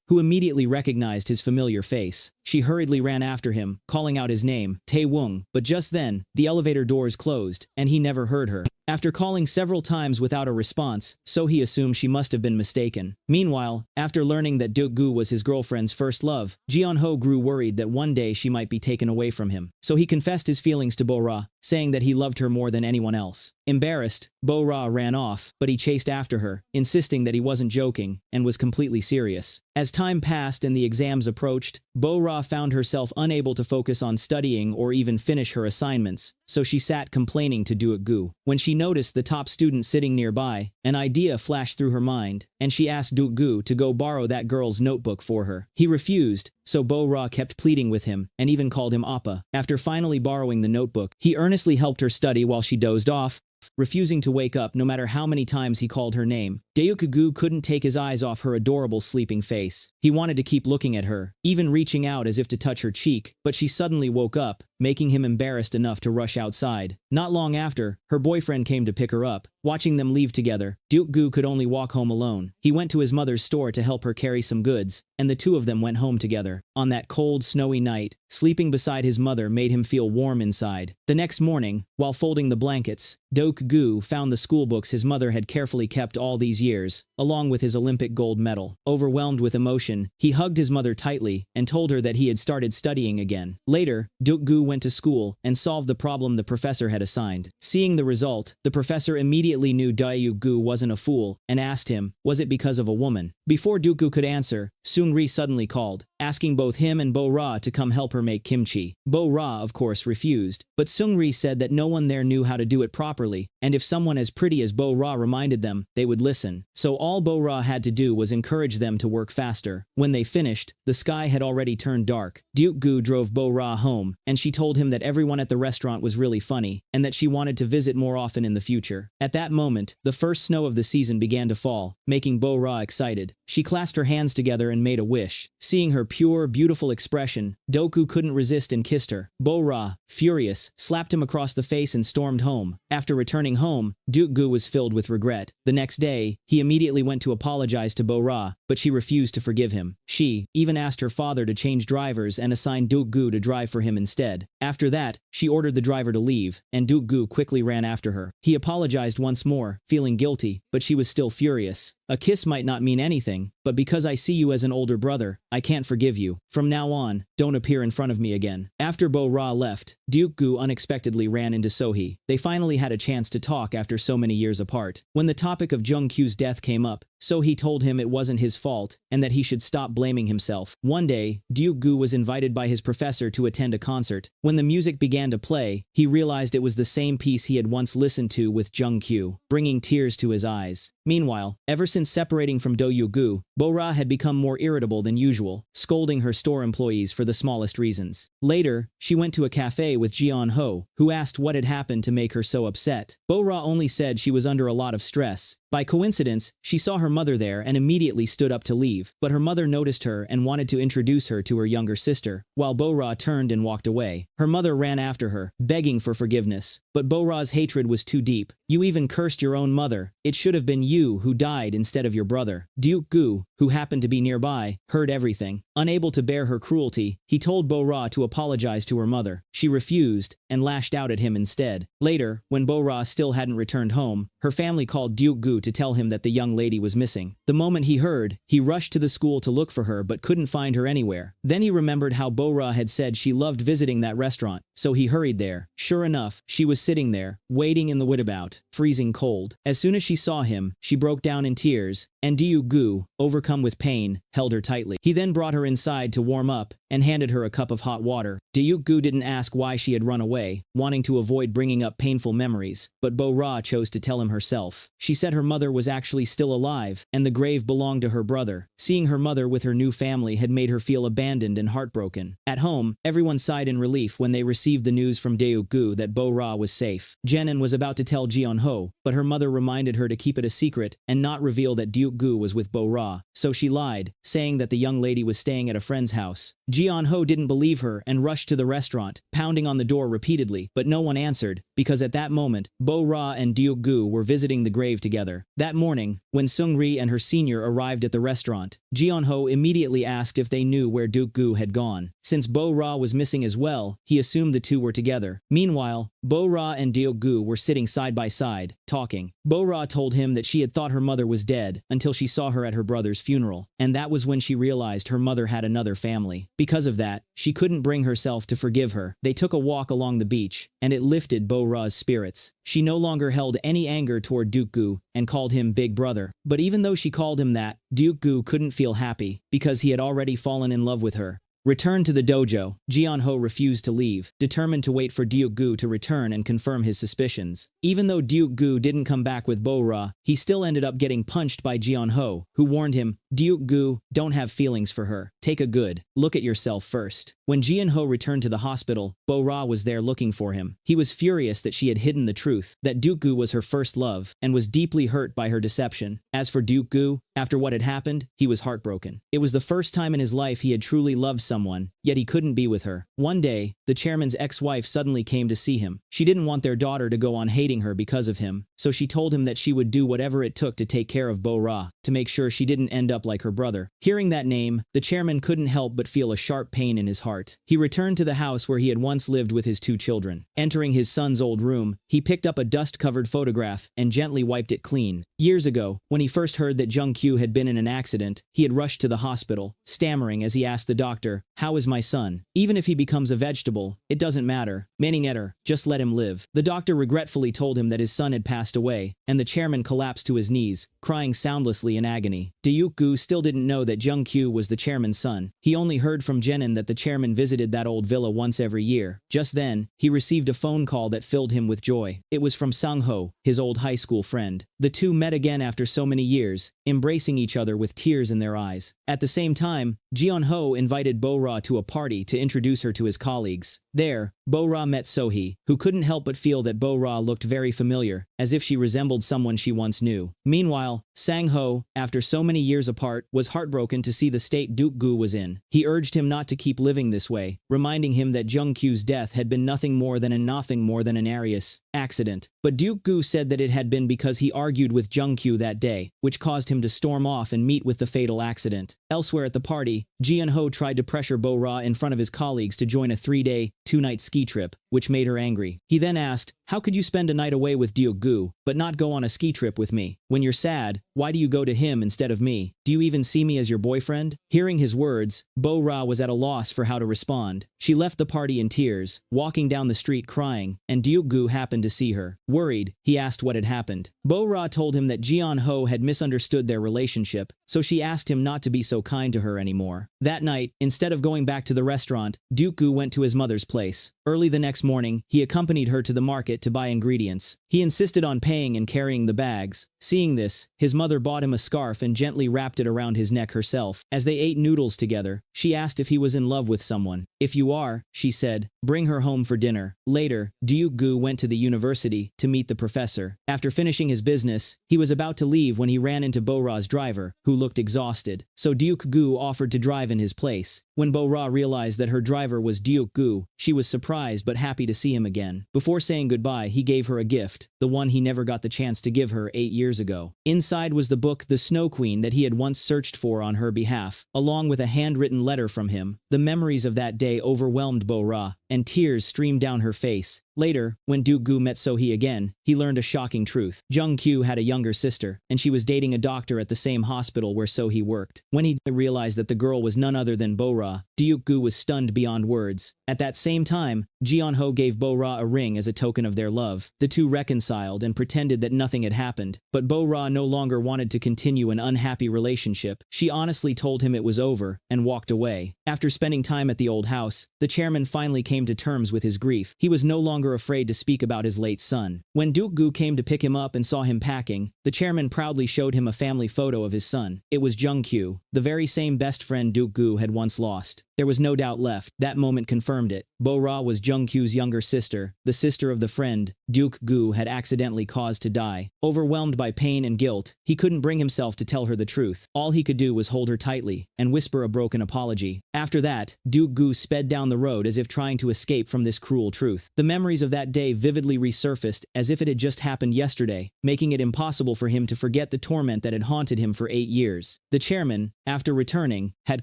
who immediately recognized his familiar face. She hurriedly ran after him, calling out his name, Tae-woong, but just then, the elevator doors closed, and he never heard her. After calling several times without a response, he assumed she must have been mistaken. Meanwhile, after learning that Jungu was his girlfriend's first love, Jeonho grew worried that one day she might be taken away from him. So he confessed his feelings to Bo-ra, saying that he loved her more than anyone else. Embarrassed, Bo-ra ran off, but he chased after her, insisting that he wasn't joking and was completely serious. As time passed and the exams approached, Bo-ra found herself unable to focus on studying or even finish her assignments, so she sat complaining to Jungu. When she noticed the top student sitting nearby, an idea flashed through her mind, and she asked Jungu to go borrow that girl's notebook for her. He refused, so Bo-ra kept pleading with him, and even called him Appa. After finally borrowing the notebook, he earnestly helped her study while she dozed off, refusing to wake up no matter how many times he called her name. Dae-yuku couldn't take his eyes off her adorable sleeping face. He wanted to keep looking at her, even reaching out as if to touch her cheek, but she suddenly woke up, making him embarrassed enough to rush outside. Not long after, her boyfriend came to pick her up. Watching them leave together, Jungu could only walk home alone. He went to his mother's store to help her carry some goods, and the two of them went home together. On that cold, snowy night, sleeping beside his mother made him feel warm inside. The next morning, while folding the blankets, Jungu found the school books his mother had carefully kept all these years, along with his Olympic gold medal. Overwhelmed with emotion, he hugged his mother tightly and told her that he had started studying again. Later, Jungu went to school and solved the problem the professor had assigned. Seeing the result, the professor immediately knew Jungu wasn't a fool and asked him, was it because of a woman? Before Jungu could answer, Seung-ri suddenly called, asking both him and Bo-ra to come help her make kimchi. Bo-ra, of course, refused, but Seung-ri said that no one there knew how to do it properly, and if someone as pretty as Bo-ra reminded them, they would listen. So all Bo-ra had to do was encourage them to work faster. When they finished, the sky had already turned dark. Jungu drove Bo-ra home, and she told him that everyone at the restaurant was really funny, and that she wanted to visit more often in the future. At that moment, the first snow of the season began to fall, making Bo-ra excited. She clasped her hands together and made a wish. Seeing her pure, beautiful expression, Jungu couldn't resist and kissed her. Bo-ra, furious, slapped him across the face and stormed home. After returning home, Jungu was filled with regret. The next day, he immediately went to apologize to Bo-ra, but she refused to forgive him. She even asked her father to change drivers and assign Jungu to drive for him instead. After that, she ordered the driver to leave, and Jungu quickly ran after her. He apologized once more, feeling guilty, but she was still furious. A kiss might not mean anything, but because I see you as an older brother, I can't forgive you. From now on, don't appear in front of me again. After Bo-ra left, Jungu unexpectedly ran into Sohee. They finally had a chance to talk after so many years apart. When the topic of Jungkyu's death came up, Sohee told him it wasn't his fault and that he should stop blaming himself. One day, Jungu was invited by his professor to attend a concert. When the music began to play, he realized it was the same piece he had once listened to with Jungkyu, bringing tears to his eyes. Meanwhile, ever since separating from Do-Yugu, Bo-ra had become more irritable than usual, scolding her store employees for the smallest reasons. Later, she went to a cafe with Jeon-ho, who asked what had happened to make her so upset. Bo-ra only said she was under a lot of stress. By coincidence, she saw her mother there and immediately stood up to leave, but her mother noticed her and wanted to introduce her to her younger sister, while Bo-ra turned and walked away. Her mother ran after her, begging for forgiveness, but Bo-ra's hatred was too deep. You even cursed your own mother. It should have been you who died instead of your brother. Jungu, who happened to be nearby, heard everything. Unable to bear her cruelty, he told Bo-ra to apologize to her mother. She refused and lashed out at him instead. Later, when Bo-ra still hadn't returned home, her family called Jungu to tell him that the young lady was missing. The moment he heard, he rushed to the school to look for her but couldn't find her anywhere. Then he remembered how Bo-ra had said she loved visiting that restaurant, so he hurried there. Sure enough, she was sitting there, waiting in the widabout, freezing cold. As soon as she saw him, she broke down in tears, and Jungu, overcome with pain, held her tightly. He then brought her inside to warm up and handed her a cup of hot water. Jungu didn't ask why she had run away, wanting to avoid bringing up painful memories, but Bo-ra chose to tell him herself. She said her mother was actually still alive, and the grave belonged to her brother. Seeing her mother with her new family had made her feel abandoned and heartbroken. At home, everyone sighed in relief when they received the news from Jungu that Bo-ra was safe. Jenin was about to tell Jeon-ho, but her mother reminded her to keep it a secret and not reveal that Jungu was with Bo-ra, so she lied, saying that the young lady was staying at a friend's house. Jeon-ho didn't believe her and rushed to the restaurant, pounding on the door repeatedly, but no one answered, because at that moment, Bo-ra and Jungu were visiting the grave together. That morning, when Seung-ri and her senior arrived at the restaurant, Jeon-ho immediately asked if they knew where Jungu had gone. Since Bo-ra was missing as well, he assumed the two were together. Meanwhile, Bo-ra and Jungu were sitting side by side, talking. Bo-ra told him that she had thought her mother was dead until she saw her at her brother's funeral, and that was when she realized her mother had another family. Because of that, she couldn't bring herself to forgive her. They took a walk along the beach, and it lifted Bo-ra's spirits. She no longer held any anger toward Jungu and called him Big Brother. But even though she called him that, Jungu couldn't feel happy, because he had already fallen in love with her. Returned to the dojo, Jeon-ho refused to leave, determined to wait for Jungu to return and confirm his suspicions. Even though Jungu didn't come back with Bo-ra, he still ended up getting punched by Jeon-ho, who warned him, Jungu, don't have feelings for her. Take a good look at yourself first. When Jian-ho returned to the hospital, Bo-ra was there looking for him. He was furious that she had hidden the truth, that Gu was her first love, and was deeply hurt by her deception. As for Gu, after what had happened, he was heartbroken. It was the first time in his life he had truly loved someone, yet he couldn't be with her. One day, the chairman's ex-wife suddenly came to see him. She didn't want their daughter to go on hating her because of him, so she told him that she would do whatever it took to take care of Bo-ra, to make sure she didn't end up like her brother. Hearing that name, the chairman couldn't help but feel a sharp pain in his heart. He returned to the house where he had once lived with his two children. Entering his son's old room, he picked up a dust-covered photograph and gently wiped it clean. Years ago, when he first heard that Jungu had been in an accident, he had rushed to the hospital, stammering as he asked the doctor, "How is my son? Even if he becomes a vegetable, it doesn't matter. Meaning just let him live." The doctor regretfully told him that his son had passed away, and the chairman collapsed to his knees, crying soundlessly in agony. Gu still didn't know that Jungu was the chairman's son. He only heard from Jenin that the chairman visited that old villa once every year. Just then, he received a phone call that filled him with joy. It was from Sang-ho, his old high school friend. The two met again after so many years, embracing each other with tears in their eyes. At the same time, Jian-ho invited Bo-ra to a party to introduce her to his colleagues. There, Bo-ra met So-hee, who couldn't help but feel that Bo-ra looked very familiar, as if she resembled someone she once knew. Meanwhile, Sang-ho, after so many years apart, was heartbroken to see the state Gu was in. He urged him not to keep living this way, reminding him that Jungu's death had been nothing more than an Heiress accident. But Gu said that it had been because he argued with Jungu that day, which caused him to storm off and meet with the fatal accident. Elsewhere at the party, Jian-ho tried to pressure Bo-ra in front of his colleagues to join a 3-day, 2-night ski trip, which made her angry. He then asked, "How could you spend a night away with Gu, but not go on a ski trip with me? When you're sad, why do you go to him instead of me? Do you even see me as your boyfriend?" Hearing his words, Bo-ra was at a loss for how to respond. She left the party in tears, walking down the street crying, and Gu happened to see her. Worried, he asked what had happened. Bo-ra told him that Jian-ho had misunderstood their relationship, so she asked him not to be so kind to her anymore. That night, instead of going back to the restaurant, Gu went to his mother's place. Early the next morning, he accompanied her to the market to buy ingredients. He insisted on paying and carrying the bags. Seeing this, his mother bought him a scarf and gently wrapped it around his neck herself. As they ate noodles together, she asked if he was in love with someone. "If you are," she said, "bring her home for dinner." Later, Gu went to the university to meet the professor. After finishing his business, he was about to leave when he ran into Bo-ra's driver, who looked exhausted. So Gu offered to drive in his place. When Bo-ra realized that her driver was Gu, she was surprised but happy to see him again. Before saying goodbye, he gave her a gift, the one he never got the chance to give her 8 years ago. Inside was the book The Snow Queen that he had once searched for on her behalf, along with a handwritten letter from him. The memories of that day overwhelmed Bo-ra, and tears streamed down her face. Later, when Gu met So-hee again, he learned a shocking truth. Jungu had a younger sister, and she was dating a doctor at the same hospital where So-hee worked. When he realized that the girl was none other than Bo-ra, Gu was stunned beyond words. At that same time, Jian-ho gave Bo-ra a ring as a token of their love. The two reconciled and pretended that nothing had happened, but Bo-ra no longer wanted to continue an unhappy relationship. She honestly told him it was over, and walked away. After spending time at the old house, the chairman finally came to terms with his grief. He was no longer afraid to speak about his late son. When Gu came to pick him up and saw him packing, the chairman proudly showed him a family photo of his son. It was Jungu, the very same best friend Gu had once lost. There was no doubt left. That moment confirmed it. Bo-ra was Jungu's younger sister, the sister of the friend Gu had accidentally caused to die. Overwhelmed by pain and guilt, he couldn't bring himself to tell her the truth. All he could do was hold her tightly and whisper a broken apology. After that, Gu sped down the road as if trying to escape from this cruel truth. The memories of that day vividly resurfaced as if it had just happened yesterday, making it impossible for him to forget the torment that had haunted him for 8 years. The chairman, after returning, had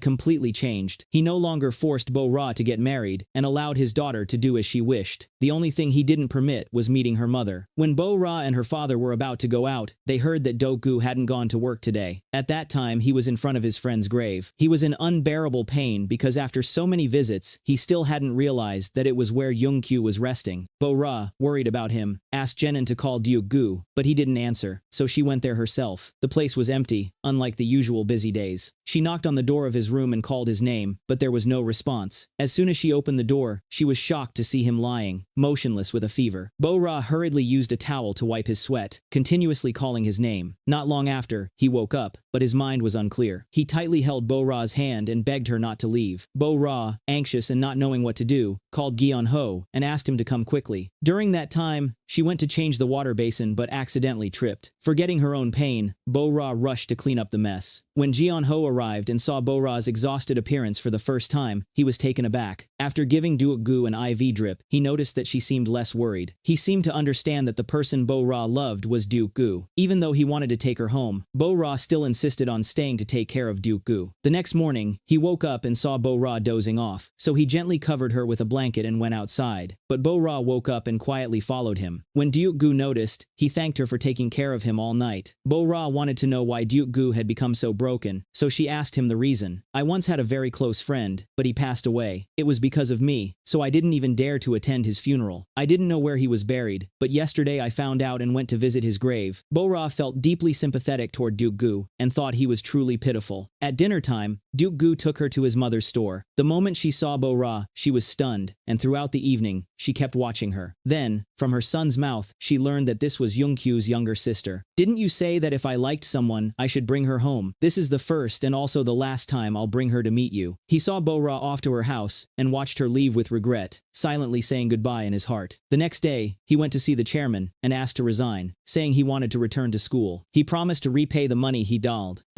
completely changed. He no longer forced Bo-ra to get married and allowed his daughter to do as she wished. The only thing he didn't permit was meeting her mother. When Bo-ra and her father were about to go out, they heard that Gu hadn't gone to work today. At that time, he was in front of his friend's grave. He was in unbearable pain because after so many visits, he still hadn't realized that it was where Jungu was resting. happening. Bo-ra, worried about him, asked Jenin to call Jungu, but he didn't answer, so she went there herself. The place was empty, unlike the usual busy days. She knocked on the door of his room and called his name, but there was no response. As soon as she opened the door, she was shocked to see him lying, motionless with a fever. Bo-ra hurriedly used a towel to wipe his sweat, continuously calling his name. Not long after, he woke up, but his mind was unclear. He tightly held Bo-ra's hand and begged her not to leave. Bo-ra, anxious and not knowing what to do, called Gyeon-ho and asked him to come quickly. During that time, she went to change the water basin but accidentally tripped. Forgetting her own pain, Bo-ra rushed to clean up the mess. When Gyeon-ho arrived and saw Bo-ra's exhausted appearance for the first time, he was taken aback. After giving Jungu an IV drip, he noticed that she seemed less worried. He seemed to understand that the person Bo-ra loved was Jungu. Even though he wanted to take her home, Bo-ra still insisted on staying to take care of Jungu. The next morning, he woke up and saw Bo-ra dozing off, so he gently covered her with a blanket and went outside. But Bo-ra woke up and quietly followed him. When Jungu noticed, he thanked her for taking care of him all night. Bo-ra wanted to know why Jungu had become so broken, so she asked him the reason. I once had a very close friend, but he passed away. It was because of me, so I didn't even dare to attend his funeral. I didn't know where he was buried, but yesterday I found out and went to visit his grave. Bo-ra felt deeply sympathetic toward Jungu and thought he was truly pitiful. At dinner time, Jungu took her to his mother's store. The moment she saw Bo-ra, she was stunned, and throughout the evening, she kept watching her. Then, from her son's mouth, she learned that this was Youngkyu's younger sister. Didn't you say that if I liked someone, I should bring her home? This is the first and also the last time I'll bring her to meet you. He saw Bo-ra off to her house and watched her leave with regret, silently saying goodbye in his heart. The next day, he went to see the chairman and asked to resign, saying he wanted to return to school. He promised to repay the money he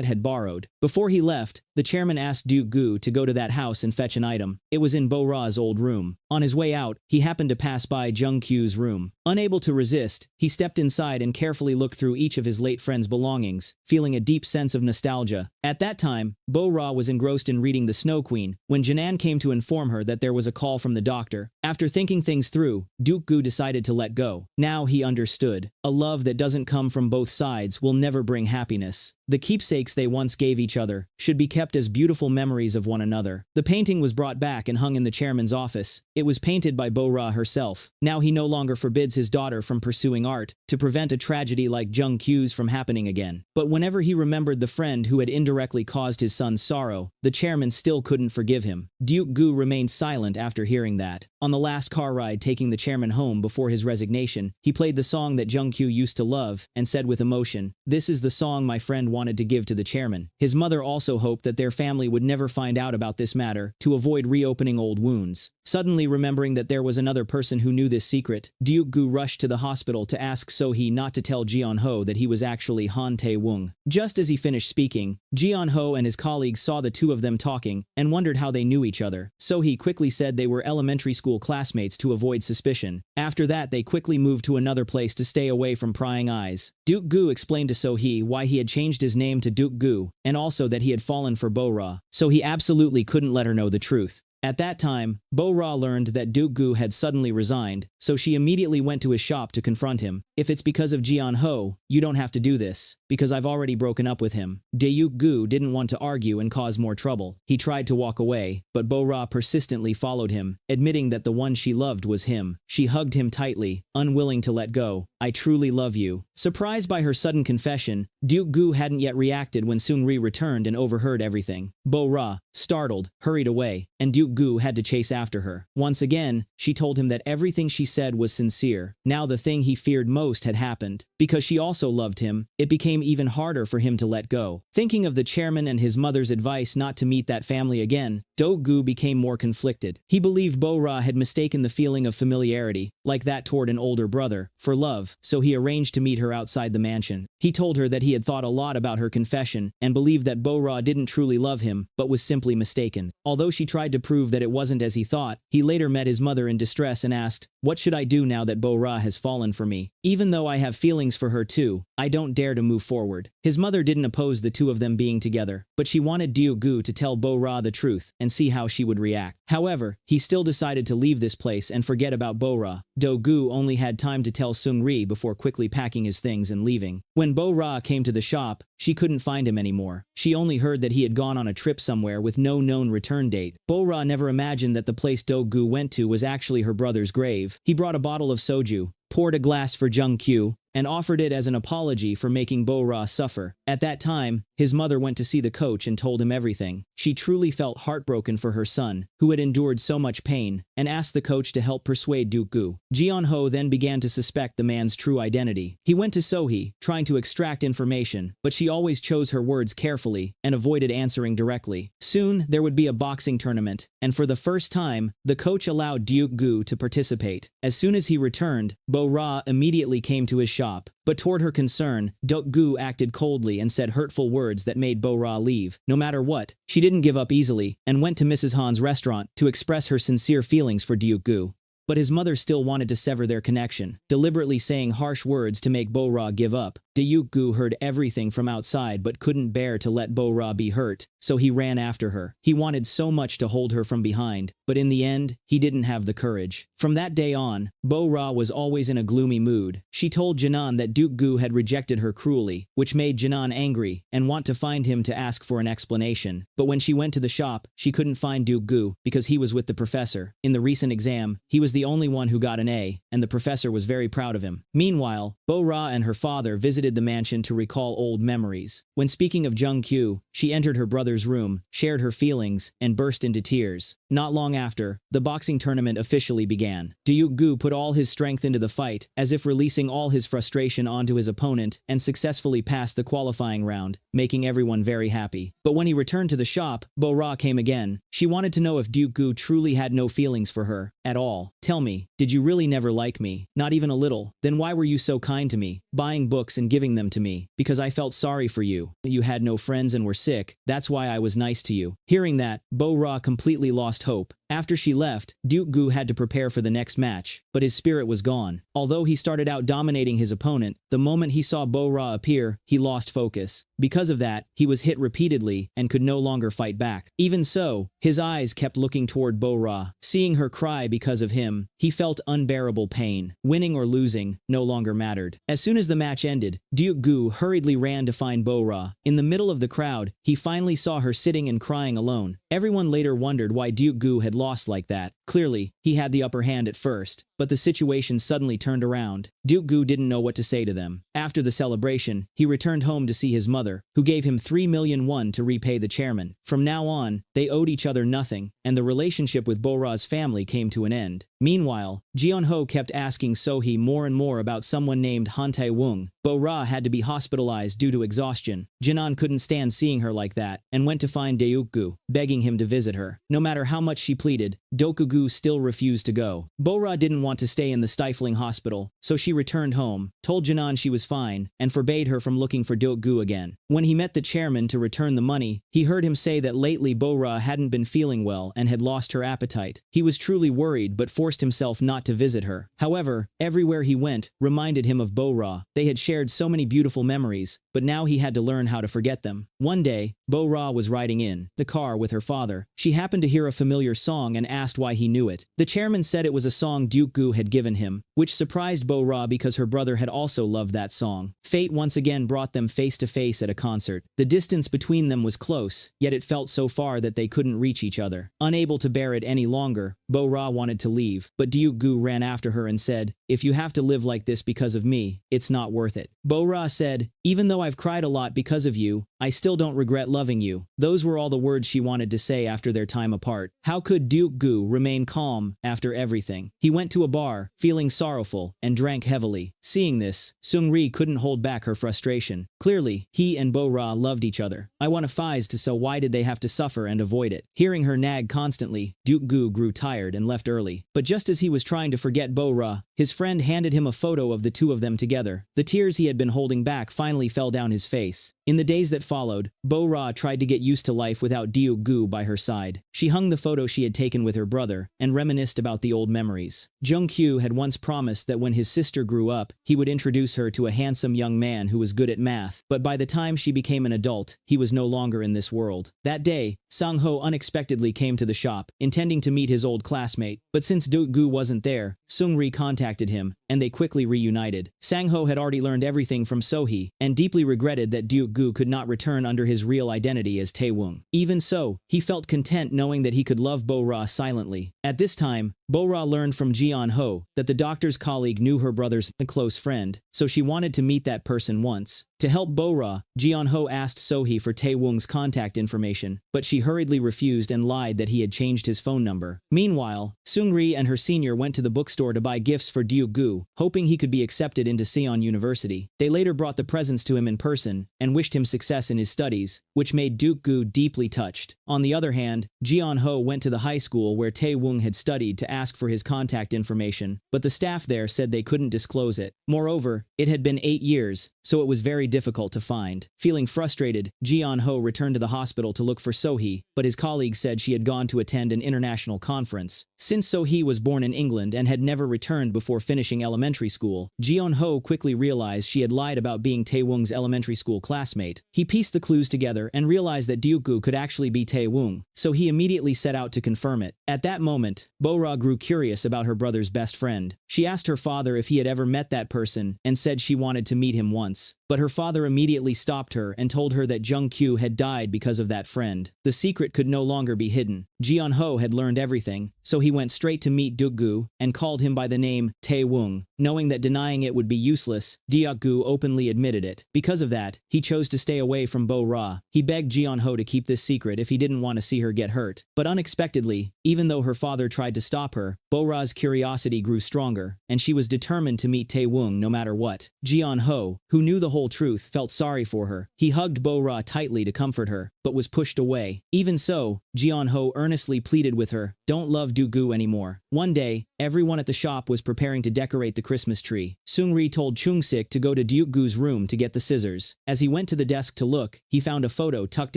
had borrowed. Before he left, the chairman asked Jungu to go to that house and fetch an item. It was in Bo-ra's old room. On his way out, he happened to pass by Jungkyu's room. Unable to resist, he stepped inside and carefully looked through each of his late friend's belongings, feeling a deep sense of nostalgia. At that time, Bo-ra was engrossed in reading The Snow Queen when Janan came to inform her that there was a call from the doctor. After thinking things through, Jungu decided to let go. Now he understood. A love that doesn't come from both sides will never bring happiness. The keepsakes they once gave each other should be kept as beautiful memories of one another. The painting was brought back and hung in the chairman's office. It was painted by Bo-ra herself. Now he no longer forbids his daughter from pursuing art to prevent a tragedy like Jungkyu's from happening again. But whenever he remembered the friend who had indirectly caused his son's sorrow, the chairman still couldn't forgive him. Jungu remained silent after hearing that. On the last car ride taking the chairman home before his resignation, he played the song that Jungkyu used to love and said with emotion, "This is the song my friend wanted to give to the chairman." His mother also hoped that their family would never find out about this matter to avoid reopening old wounds. Suddenly remembering that there was another person who knew this secret, Jungu rushed to the hospital to ask So-hee not to tell Jeon-ho that he was actually Han Tae-woong. Just as he finished speaking, Jeon-ho and his colleagues saw the two of them talking and wondered how they knew each other. So-hee quickly said they were elementary school classmates to avoid suspicion. After that, they quickly moved to another place to stay away from prying eyes. Jungu explained to So-hee why he had changed his name to Jungu and also that he had fallen for Bo-ra, so he absolutely couldn't let her know the truth. At that time, Bo-ra learned that Jungu had suddenly resigned, so she immediately went to his shop to confront him. "If it's because of Jeon-ho, you don't have to do this, because I've already broken up with him." Jungu didn't want to argue and cause more trouble. He tried to walk away, but Bo-ra persistently followed him, admitting that the one she loved was him. She hugged him tightly, unwilling to let go. "I truly love you." Surprised by her sudden confession, Jungu hadn't yet reacted when Seung-ri returned and overheard everything. Bo-ra, startled, hurried away, and Jungu had to chase after her. Once again, she told him that everything she said was sincere. Now the thing he feared most had happened. Because she also loved him, it became even harder for him to let go. Thinking of the chairman and his mother's advice not to meet that family again, Do-gu became more conflicted. He believed Bo-ra had mistaken the feeling of familiarity, like that toward an older brother, for love, so he arranged to meet her outside the mansion. He told her that he had thought a lot about her confession and believed that Bo-ra didn't truly love him, but was simply mistaken. Although she tried to prove that it wasn't as he thought, he later met his mother in distress and asked, "What should I do now that Bo-ra has fallen for me? Even though I have feelings for her too, I don't dare to move forward." His mother didn't oppose the two of them being together, but she wanted Jungu to tell Bo-ra the truth and see how she would react. However, he still decided to leave this place and forget about Bo-ra. Do-gu only had time to tell Seung-ri before quickly packing his things and leaving. When Bo-ra came to the shop, she couldn't find him anymore. She only heard that he had gone on a trip somewhere with no known return date. Bo-ra never imagined that the place Do-gu went to was actually her brother's grave. He brought a bottle of soju, poured a glass for Jungu, and offered it as an apology for making Bo-ra suffer. At that time, his mother went to see the coach and told him everything. She truly felt heartbroken for her son, who had endured so much pain, and asked the coach to help persuade Do-gu. Jeon-ho then began to suspect the man's true identity. He went to So-hee, trying to extract information, but she always chose her words carefully and avoided answering directly. Soon, there would be a boxing tournament, and for the first time, the coach allowed Do-gu to participate. As soon as he returned, Bo-ra immediately came to his shop. But toward her concern, Do-gu acted coldly and said hurtful words that made Bo-ra leave. No matter what, she didn't give up easily and went to Mrs. Han's restaurant to express her sincere feelings for Do-gu. But his mother still wanted to sever their connection, deliberately saying harsh words to make Bo-ra give up. Do-gu heard everything from outside but couldn't bear to let Bo-ra be hurt, so he ran after her. He wanted so much to hold her from behind, but in the end, he didn't have the courage. From that day on, Bo-ra was always in a gloomy mood. She told Janan that Do-gu had rejected her cruelly, which made Janan angry and want to find him to ask for an explanation. But when she went to the shop, she couldn't find Do-gu because he was with the professor. In the recent exam, he was the only one who got an A, and the professor was very proud of him. Meanwhile, Bo-ra and her father visited the mansion to recall old memories. When speaking of Jungu, she entered her brother's room, shared her feelings, and burst into tears. Not long after, the boxing tournament officially began. Do-gu put all his strength into the fight, as if releasing all his frustration onto his opponent, and successfully passed the qualifying round, making everyone very happy. But when he returned to the shop, Bo-ra came again. She wanted to know if Do-gu truly had no feelings for her, at all. Tell me, did you really never like me? Not even a little? Then why were you so kind to me, buying books and giving them to me? Because I felt sorry for you. You had no friends and were sick, that's why I was nice to you. Hearing that, Bo-ra completely lost hope. After she left, Do-gu had to prepare for the next match, but his spirit was gone. Although he started out dominating his opponent, the moment he saw Bo-ra appear, he lost focus. Because of that, he was hit repeatedly and could no longer fight back. Even so, his eyes kept looking toward Bo-ra. Seeing her cry because of him, he felt unbearable pain. Winning or losing no longer mattered. As soon as the match ended, Do-gu hurriedly ran to find Bo-ra. In the middle of the crowd, he finally saw her sitting and crying alone. Everyone later wondered why Do-gu had lost like that. Clearly, he had the upper hand at first, but the situation suddenly turned around. Do-gu didn't know what to say to them. After the celebration, he returned home to see his mother, who gave him 3 million won to repay the chairman. From now on, they owed each other nothing, and the relationship with Bo-ra's family came to an end. Meanwhile, Jeon-ho kept asking So-hee more and more about someone named Han Tae-woong. Bo-ra had to be hospitalized due to exhaustion. Janan couldn't stand seeing her like that, and went to find Do-gu, begging him to visit her. No matter how much she pleaded, Do-gu still refused to go. Bo-ra didn't want to stay in the stifling hospital, so she returned home, told Janan she was fine, and forbade her from looking for Do-gu again. When he met the chairman to return the money, he heard him say that lately Bo-ra hadn't been feeling well and had lost her appetite. He was truly worried but forced himself not to visit her. However, everywhere he went reminded him of Bo-ra. They had shared so many beautiful memories, but now he had to learn how to forget them. One day, Bo-ra was riding in the car with her father. She happened to hear a familiar song and asked why he knew it. The chairman said it was a song Do-gu had given him, which surprised Bo-ra because her brother had also loved that song. Fate once again brought them face to face at a concert. The distance between them was close, yet it felt so far that they couldn't reach each other. Unable to bear it any longer, Bo-ra wanted to leave, but Do-gu ran after her and said, "If you have to live like this because of me, it's not worth it." Bo-ra said, "Even though I've cried a lot because of you, I still don't regret loving you." Those were all the words she wanted to say after their time apart. How could Do-gu remain calm after everything? He went to a bar, feeling sorrowful, and drank heavily. Seeing this, Seung-ri couldn't hold back her frustration. Clearly, he and Bo-ra loved each other. "I want to fight, so why did they have to suffer and avoid it?" Hearing her nag constantly, Do-gu grew tired. tired and left early. But just as he was trying to forget Bo-ra, his friend handed him a photo of the two of them together. The tears he had been holding back finally fell down his face. In the days that followed, Bo-ra tried to get used to life without Deok-gu by her side. She hung the photo she had taken with her brother and reminisced about the old memories. Jung-kyu had once promised that when his sister grew up, he would introduce her to a handsome young man who was good at math, but by the time she became an adult, he was no longer in this world. That day, Sang-ho unexpectedly came to the shop, intending to meet his old classmate, but since Deok-gu wasn't there, Seung-ri contacted him, and they quickly reunited. Sang-ho had already learned everything from So-hee, and deeply regretted that Deok-gu could not return under his real identity as Tae-woong. Even so, he felt content knowing that he could love Bo-ra silently. At this time, Bo-ra learned from Jeon-ho that the doctor's colleague knew her brother's close friend, so she wanted to meet that person once. To help Bo-ra, Jeon-ho asked So-hee for Tae-woong's contact information, but she hurriedly refused and lied that he had changed his phone number. Meanwhile, Seung-ri and her senior went to the bookstore to buy gifts for Deok-gu, hoping he could be accepted into Seon University. They later brought the presents to him in person and wished him success in his studies, which made Deok-gu deeply touched. On the other hand, Jeon-ho went to the high school where Tae-woong had studied to ask for his contact information, but the staff there said they couldn't disclose it. Moreover, it had been 8 years, so it was very difficult to find. Feeling frustrated, Jeon-ho returned to the hospital to look for So-hee, but his colleagues said she had gone to attend an international conference. Since So-hee was born in England and had never returned before finishing elementary school, Jeon-ho quickly realized she had lied about being Tae-woong's elementary school classmate. He pieced the clues together and realized that Deok-gu could actually be Tae-woong, so he immediately set out to confirm it. At that moment, Bo-ra grew curious about her brother's best friend. She asked her father if he had ever met that person and said she wanted to meet him once. But her father immediately stopped her and told her that Jung-kyu had died because of that friend. The secret could no longer be hidden. Jeon-ho had learned everything, so he went straight to meet Deok-gu and called him by the name Tae-woong. Knowing that denying it would be useless, Deok-gu openly admitted it. Because of that, he chose to stay away from Bo-ra. He begged Jeon-ho to keep this secret if he didn't want to see her get hurt. But unexpectedly, even though her father tried to stop her, Bo-ra's curiosity grew stronger, and she was determined to meet Tae-woong no matter what. Jeon-ho, who knew the whole truth, felt sorry for her. He hugged Bo-ra tightly to comfort her, but was pushed away. Even so, Jeon-ho earnestly pleaded with her, "Don't love Deok-gu anymore." One day, everyone at the shop was preparing to decorate the Christmas tree. Seung-ri told Chung-sik to go to Deok-gu's room to get the scissors. As he went to the desk to look, he found a photo tucked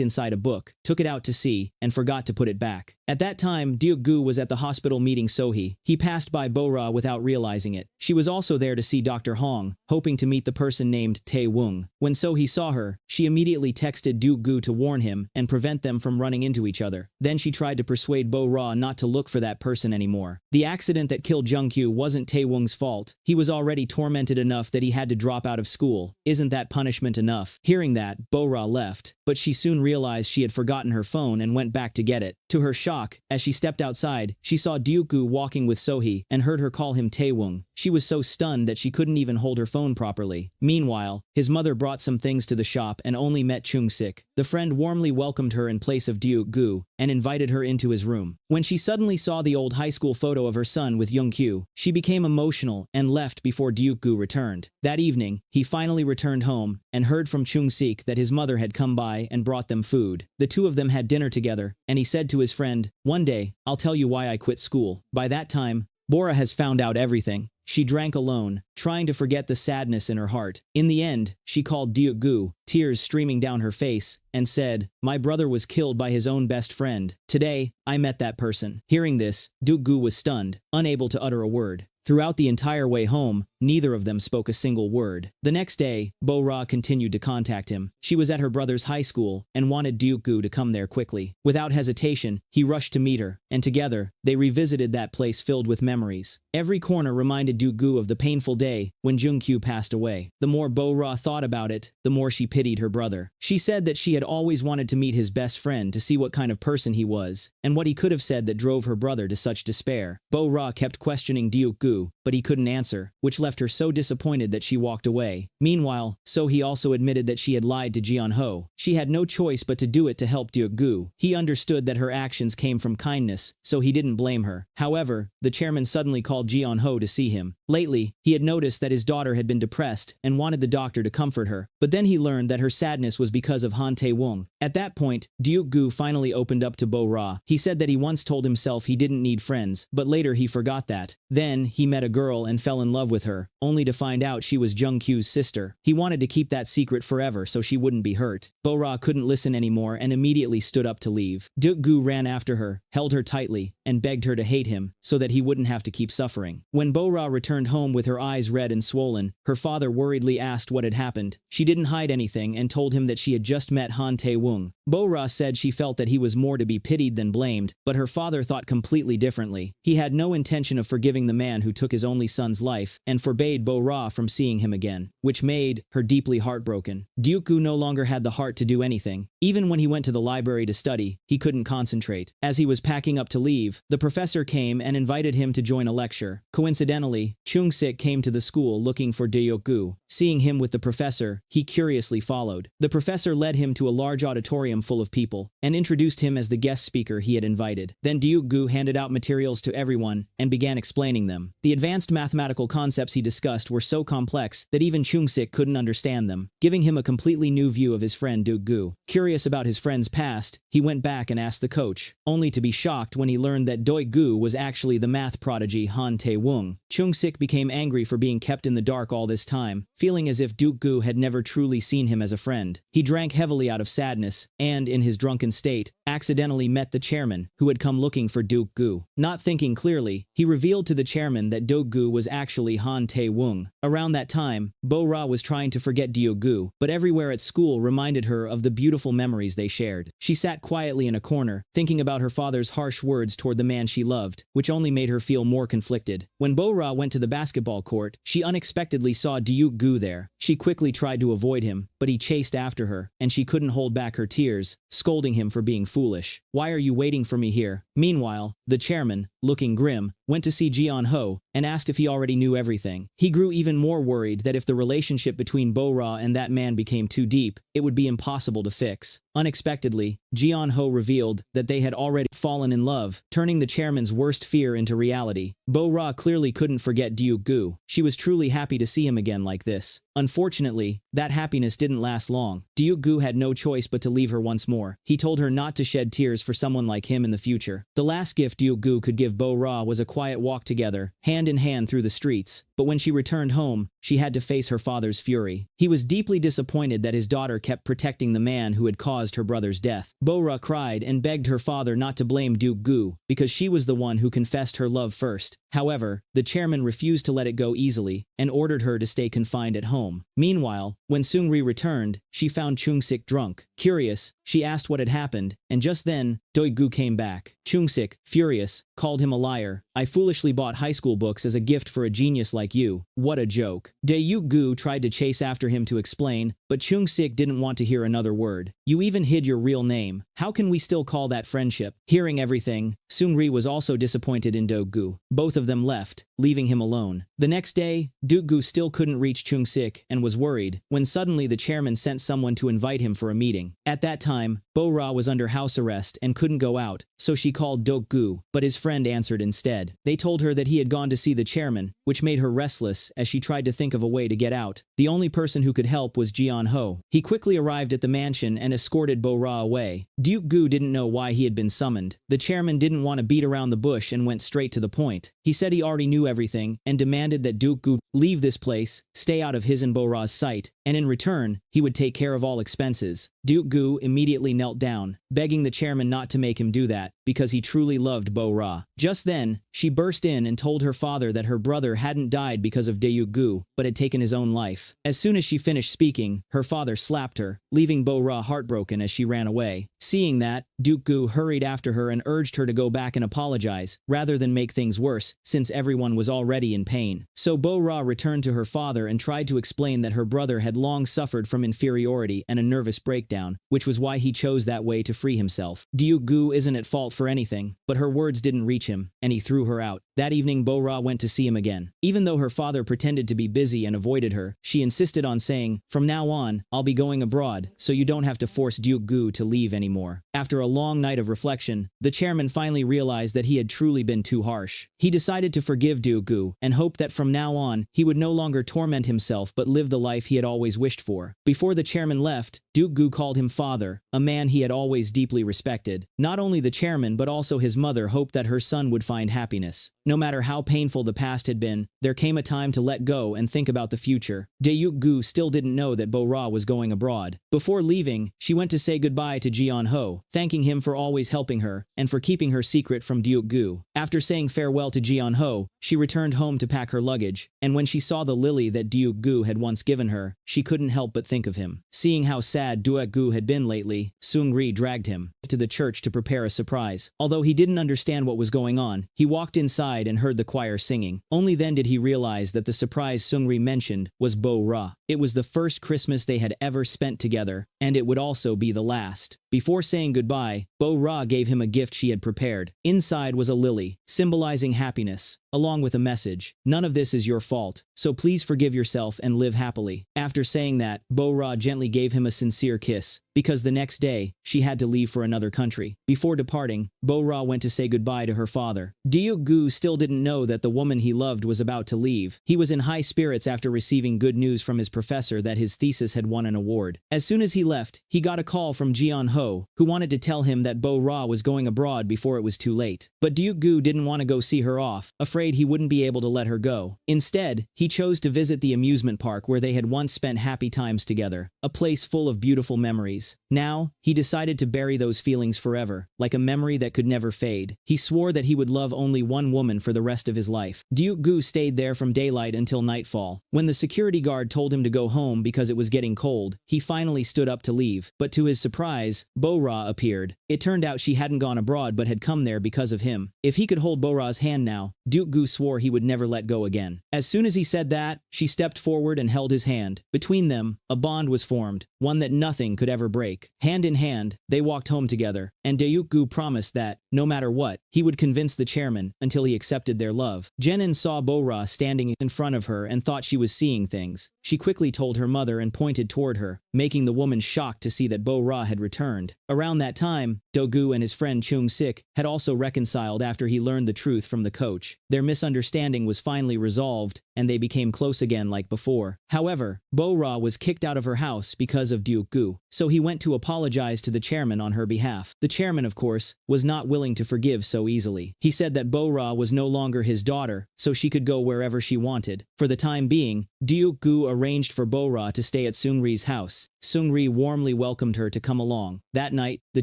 inside a book, took it out to see, and forgot to put it back. At that time, Deok-gu was at the hospital meeting So-hee. He passed by Bo-ra without realizing it. She was also there to see Dr. Hong, hoping to meet the person named Tae-woong. When So-hee saw her, she immediately texted Deok-gu to warn him and prevent them from running into each other. Then she tried to persuade Bo-ra not to look for that person anymore. The accident that killed Jung-kyu wasn't Tae-woong's fault. He was already tormented enough that he had to drop out of school. Isn't that punishment enough? Hearing that, Bo-ra left, but she soon realized she had forgotten her phone and went back to get it. To her shock, as she stepped outside, she saw Deok-gu walking with So-hee and heard her call him Tae-woong. She was so stunned that she couldn't even hold her phone properly. Meanwhile, his mother brought some things to the shop and only met Chung-sik. The friend warmly welcomed her in place of Deok-gu and invited her into his room. When she suddenly saw the old high school photo of her son with Jung-kyu, she became emotional and left before Deok-gu returned. That evening, he finally returned home and heard from Chung-sik that his mother had come by and brought them food. The two of them had dinner together, and he said to his friend, "One day, I'll tell you why I quit school." By that time, Bora has found out everything. She drank alone, trying to forget the sadness in her heart. In the end, she called Deok-gu, tears streaming down her face, and said, "My brother was killed by his own best friend. Today, I met that person." Hearing this, Deok-gu was stunned, unable to utter a word. Throughout the entire way home, neither of them spoke a single word. The next day, Bo-ra continued to contact him. She was at her brother's high school and wanted Deok-gu to come there quickly. Without hesitation, he rushed to meet her, and together, they revisited that place filled with memories. Every corner reminded Deok-gu of the painful day when Jung-kyu passed away. The more Bo-ra thought about it, the more she pitied her brother. She said that she had always wanted to meet his best friend to see what kind of person he was, and what he could have said that drove her brother to such despair. Bo-ra kept questioning Deok-gu, but he couldn't answer, which left left her so disappointed that she walked away. Meanwhile, So-hee also admitted that she had lied to Jeon-ho. She had no choice but to do it to help Deok-gu. He understood that her actions came from kindness, so he didn't blame her. However, the chairman suddenly called Jeon-ho to see him. Lately, he had noticed that his daughter had been depressed and wanted the doctor to comfort her. But then he learned that her sadness was because of Han Tae-woong. At that point, Deok-gu finally opened up to Bo-ra. He said that he once told himself he didn't need friends, but later he forgot that. Then, he met a girl and fell in love with her, only to find out she was Jung-kyu's sister. He wanted to keep that secret forever so she wouldn't be hurt. Bo-ra couldn't listen anymore and immediately stood up to leave. Deok-gu ran after her, held her tightly, and begged her to hate him, so that he wouldn't have to keep suffering. When Bo-ra returned home with her eyes red and swollen, her father worriedly asked what had happened. She didn't hide anything and told him that she had just met Han Tae-woong. Bo-ra said she felt that he was more to be pitied than blamed, but her father thought completely differently. He had no intention of forgiving the man who took his only son's life, and forbade Bo-ra from seeing him again, which made her deeply heartbroken. Deok-gu no longer had the heart to do anything. Even when he went to the library to study, he couldn't concentrate. As he was packing up to leave, the professor came and invited him to join a lecture. Coincidentally, Chung-sik came to the school looking for Deok-gu. Seeing him with the professor, he curiously followed. The professor led him to a large auditorium full of people, and introduced him as the guest speaker he had invited. Then Deok-gu handed out materials to everyone, and began explaining them. The advanced mathematical concepts he discussed were so complex that even Chung-sik couldn't understand them, giving him a completely new view of his friend Deok-gu. Curious about his friend's past, he went back and asked the coach, only to be shocked when he learned that Deok-gu was actually the math prodigy Han Tae-woong. Chung-sik became angry for being kept in the dark all this time, feeling as if Deok-gu had never truly seen him as a friend. He drank heavily out of sadness, and, in his drunken state, accidentally met the chairman, who had come looking for Deok-gu. Not thinking clearly, he revealed to the chairman that Deok-gu was actually Han Tae-woong. Around that time, Bo-ra was trying to forget Deok-gu, but everywhere at school reminded her of the beautiful memories they shared. She sat quietly in a corner, thinking about her father's harsh words toward the man she loved, which only made her feel more conflicted. When Bo-ra went to the basketball court, she unexpectedly saw Deok-gu there. She quickly tried to avoid him, but he chased after her, and she couldn't hold back her tears, scolding him for being foolish. "Why are you waiting for me here?" Meanwhile, the chairman, looking grim, went to see Jeon-ho and asked if he already knew everything. He grew even more worried that if the relationship between Bo-ra and that man became too deep, it would be impossible to fix. Unexpectedly, Jeon-ho revealed that they had already fallen in love, turning the chairman's worst fear into reality. Bo-ra clearly couldn't forget Deok-gu. She was truly happy to see him again like this. Unfortunately, that happiness didn't last long. Deok-gu had no choice but to leave her once more. He told her not to shed tears for someone like him in the future. The last gift Deok-gu could give Bo-ra was a quiet walk together, hand in hand through the streets. But when she returned home, she had to face her father's fury. He was deeply disappointed that his daughter kept protecting the man who had caused her brother's death. Bo-ra cried and begged her father not to blame Deok-gu, because she was the one who confessed her love first. However, the chairman refused to let it go easily, and ordered her to stay confined at home. Meanwhile, when Seung-ri returned, she found Chung-sik drunk. Curious, she asked what had happened, and just then, Deok-gu came back. Chung-sik, furious, called him a liar. "I foolishly bought high school books as a gift for a genius like you. What a joke." Deok-gu tried to chase after him to explain, but Chung-sik didn't want to hear another word. "You even hid your real name. How can we still call that friendship?" Hearing everything, Seung-ri was also disappointed in Deok-gu. Both of them left, leaving him alone. The next day, Deok-gu still couldn't reach Chung-sik and was worried, when suddenly the chairman sent someone to invite him for a meeting. At that time, Bo-ra was under house arrest and couldn't go out, so she called Deok-gu, but his friend answered instead. They told her that he had gone to see the chairman, which made her restless as she tried to think of a way to get out. The only person who could help was Jeon-ho. He quickly arrived at the mansion and escorted Bo-ra away. Deok-gu didn't know why he had been summoned. The chairman didn't want to beat around the bush and went straight to the point. He said he already knew everything and demanded that Deok-gu leave this place, stay out of his and Bo-ra's sight, and in return, he would take care of all expenses. Deok-gu immediately knelt down, begging the chairman not to make him do that, because he truly loved Bo-ra. Just then, she burst in and told her father that her brother hadn't died because of Deok-gu, but had taken his own life. As soon as she finished speaking, her father slapped her, leaving Bo-ra heartbroken as she ran away. Seeing that, Deok-gu hurried after her and urged her to go back and apologize, rather than make things worse, since everyone was already in pain. So Bo-ra returned to her father and tried to explain that her brother had long suffered from inferiority and a nervous breakdown, which was why he chose that way to free himself. Deok-gu isn't at fault for anything, but her words didn't reach him, and he threw her out. That evening Bo-ra went to see him again. Even though her father pretended to be busy and avoided her, she insisted on saying, "From now on, I'll be going abroad, so you don't have to force Jungu to leave anymore." After a long night of reflection, the chairman finally realized that he had truly been too harsh. He decided to forgive Jungu and hoped that from now on, he would no longer torment himself but live the life he had always wished for. Before the chairman left, Jungu called him father, a man he had always deeply respected. Not only the chairman but also his mother hoped that her son would find happiness. No matter how painful the past had been, there came a time to let go and think about the future. Jungu still didn't know that Bo-ra was going abroad. Before leaving, she went to say goodbye to Jian-ho, thanking him for always helping her and for keeping her secret from Jungu. After saying farewell to Jian-ho, she returned home to pack her luggage, and when she saw the lily that Jungu had once given her, she couldn't help but think of him. Seeing how sad Jungu had been lately, Seung-ri dragged him to the church to prepare a surprise. Although he didn't understand what was going on, he walked inside and heard the choir singing. Only then did he realize that the surprise Seung-ri mentioned was Bo-ra. It was the first Christmas they had ever spent together, and it would also be the last. Before saying goodbye, Bo-ra gave him a gift she had prepared. Inside was a lily, symbolizing happiness, along with a message. "None of this is your fault, so please forgive yourself and live happily." After saying that, Bo-ra gently gave him a sincere kiss, because the next day, she had to leave for another country. Before departing, Bo-ra went to say goodbye to her father. Jungu still didn't know that the woman he loved was about to leave. He was in high spirits after receiving good news from his professor that his thesis had won an award. As soon as he left, he got a call from Jian-ho, who wanted to tell him that Bo-ra was going abroad before it was too late. But Jungu didn't want to go see her off, afraid he wouldn't be able to let her go. Instead, he chose to visit the amusement park where they had once spent happy times together, a place full of beautiful memories. Now, he decided to bury those feelings forever, like a memory that could never fade. He swore that he would love only one woman for the rest of his life. Jungu stayed there from daylight until nightfall. When the security guard told him to go home because it was getting cold, he finally stood up to leave. But to his surprise, Bo-ra appeared. It turned out she hadn't gone abroad but had come there because of him. If he could hold Bo-ra's hand now, Jungu swore he would never let go again. As soon as he said that, she stepped forward and held his hand. Between them, a bond was formed, one that nothing could ever break. Hand in hand, they walked home together, and Jungu promised that, no matter what, he would convince the chairman until he accepted their love. Jenin saw Bo-ra standing in front of her and thought she was seeing things. She quickly told her mother and pointed toward her, making the woman shocked to see that Bo-ra had returned. Around that time, Dogu and his friend Chung-sik had also reconciled after he learned the truth from the coach. Their misunderstanding was finally resolved, and they became close again like before. However, Bo-ra was kicked out of her house because of Jungu, so he went to apologize to the chairman on her behalf. The chairman, of course, was not willing to forgive so easily. He said that Bo-ra was no longer his daughter, so she could go wherever she wanted. For the time being, Jungu arranged for Bo-ra to stay at Seung-ri's house. Seung-ri warmly welcomed her to come along. That night, the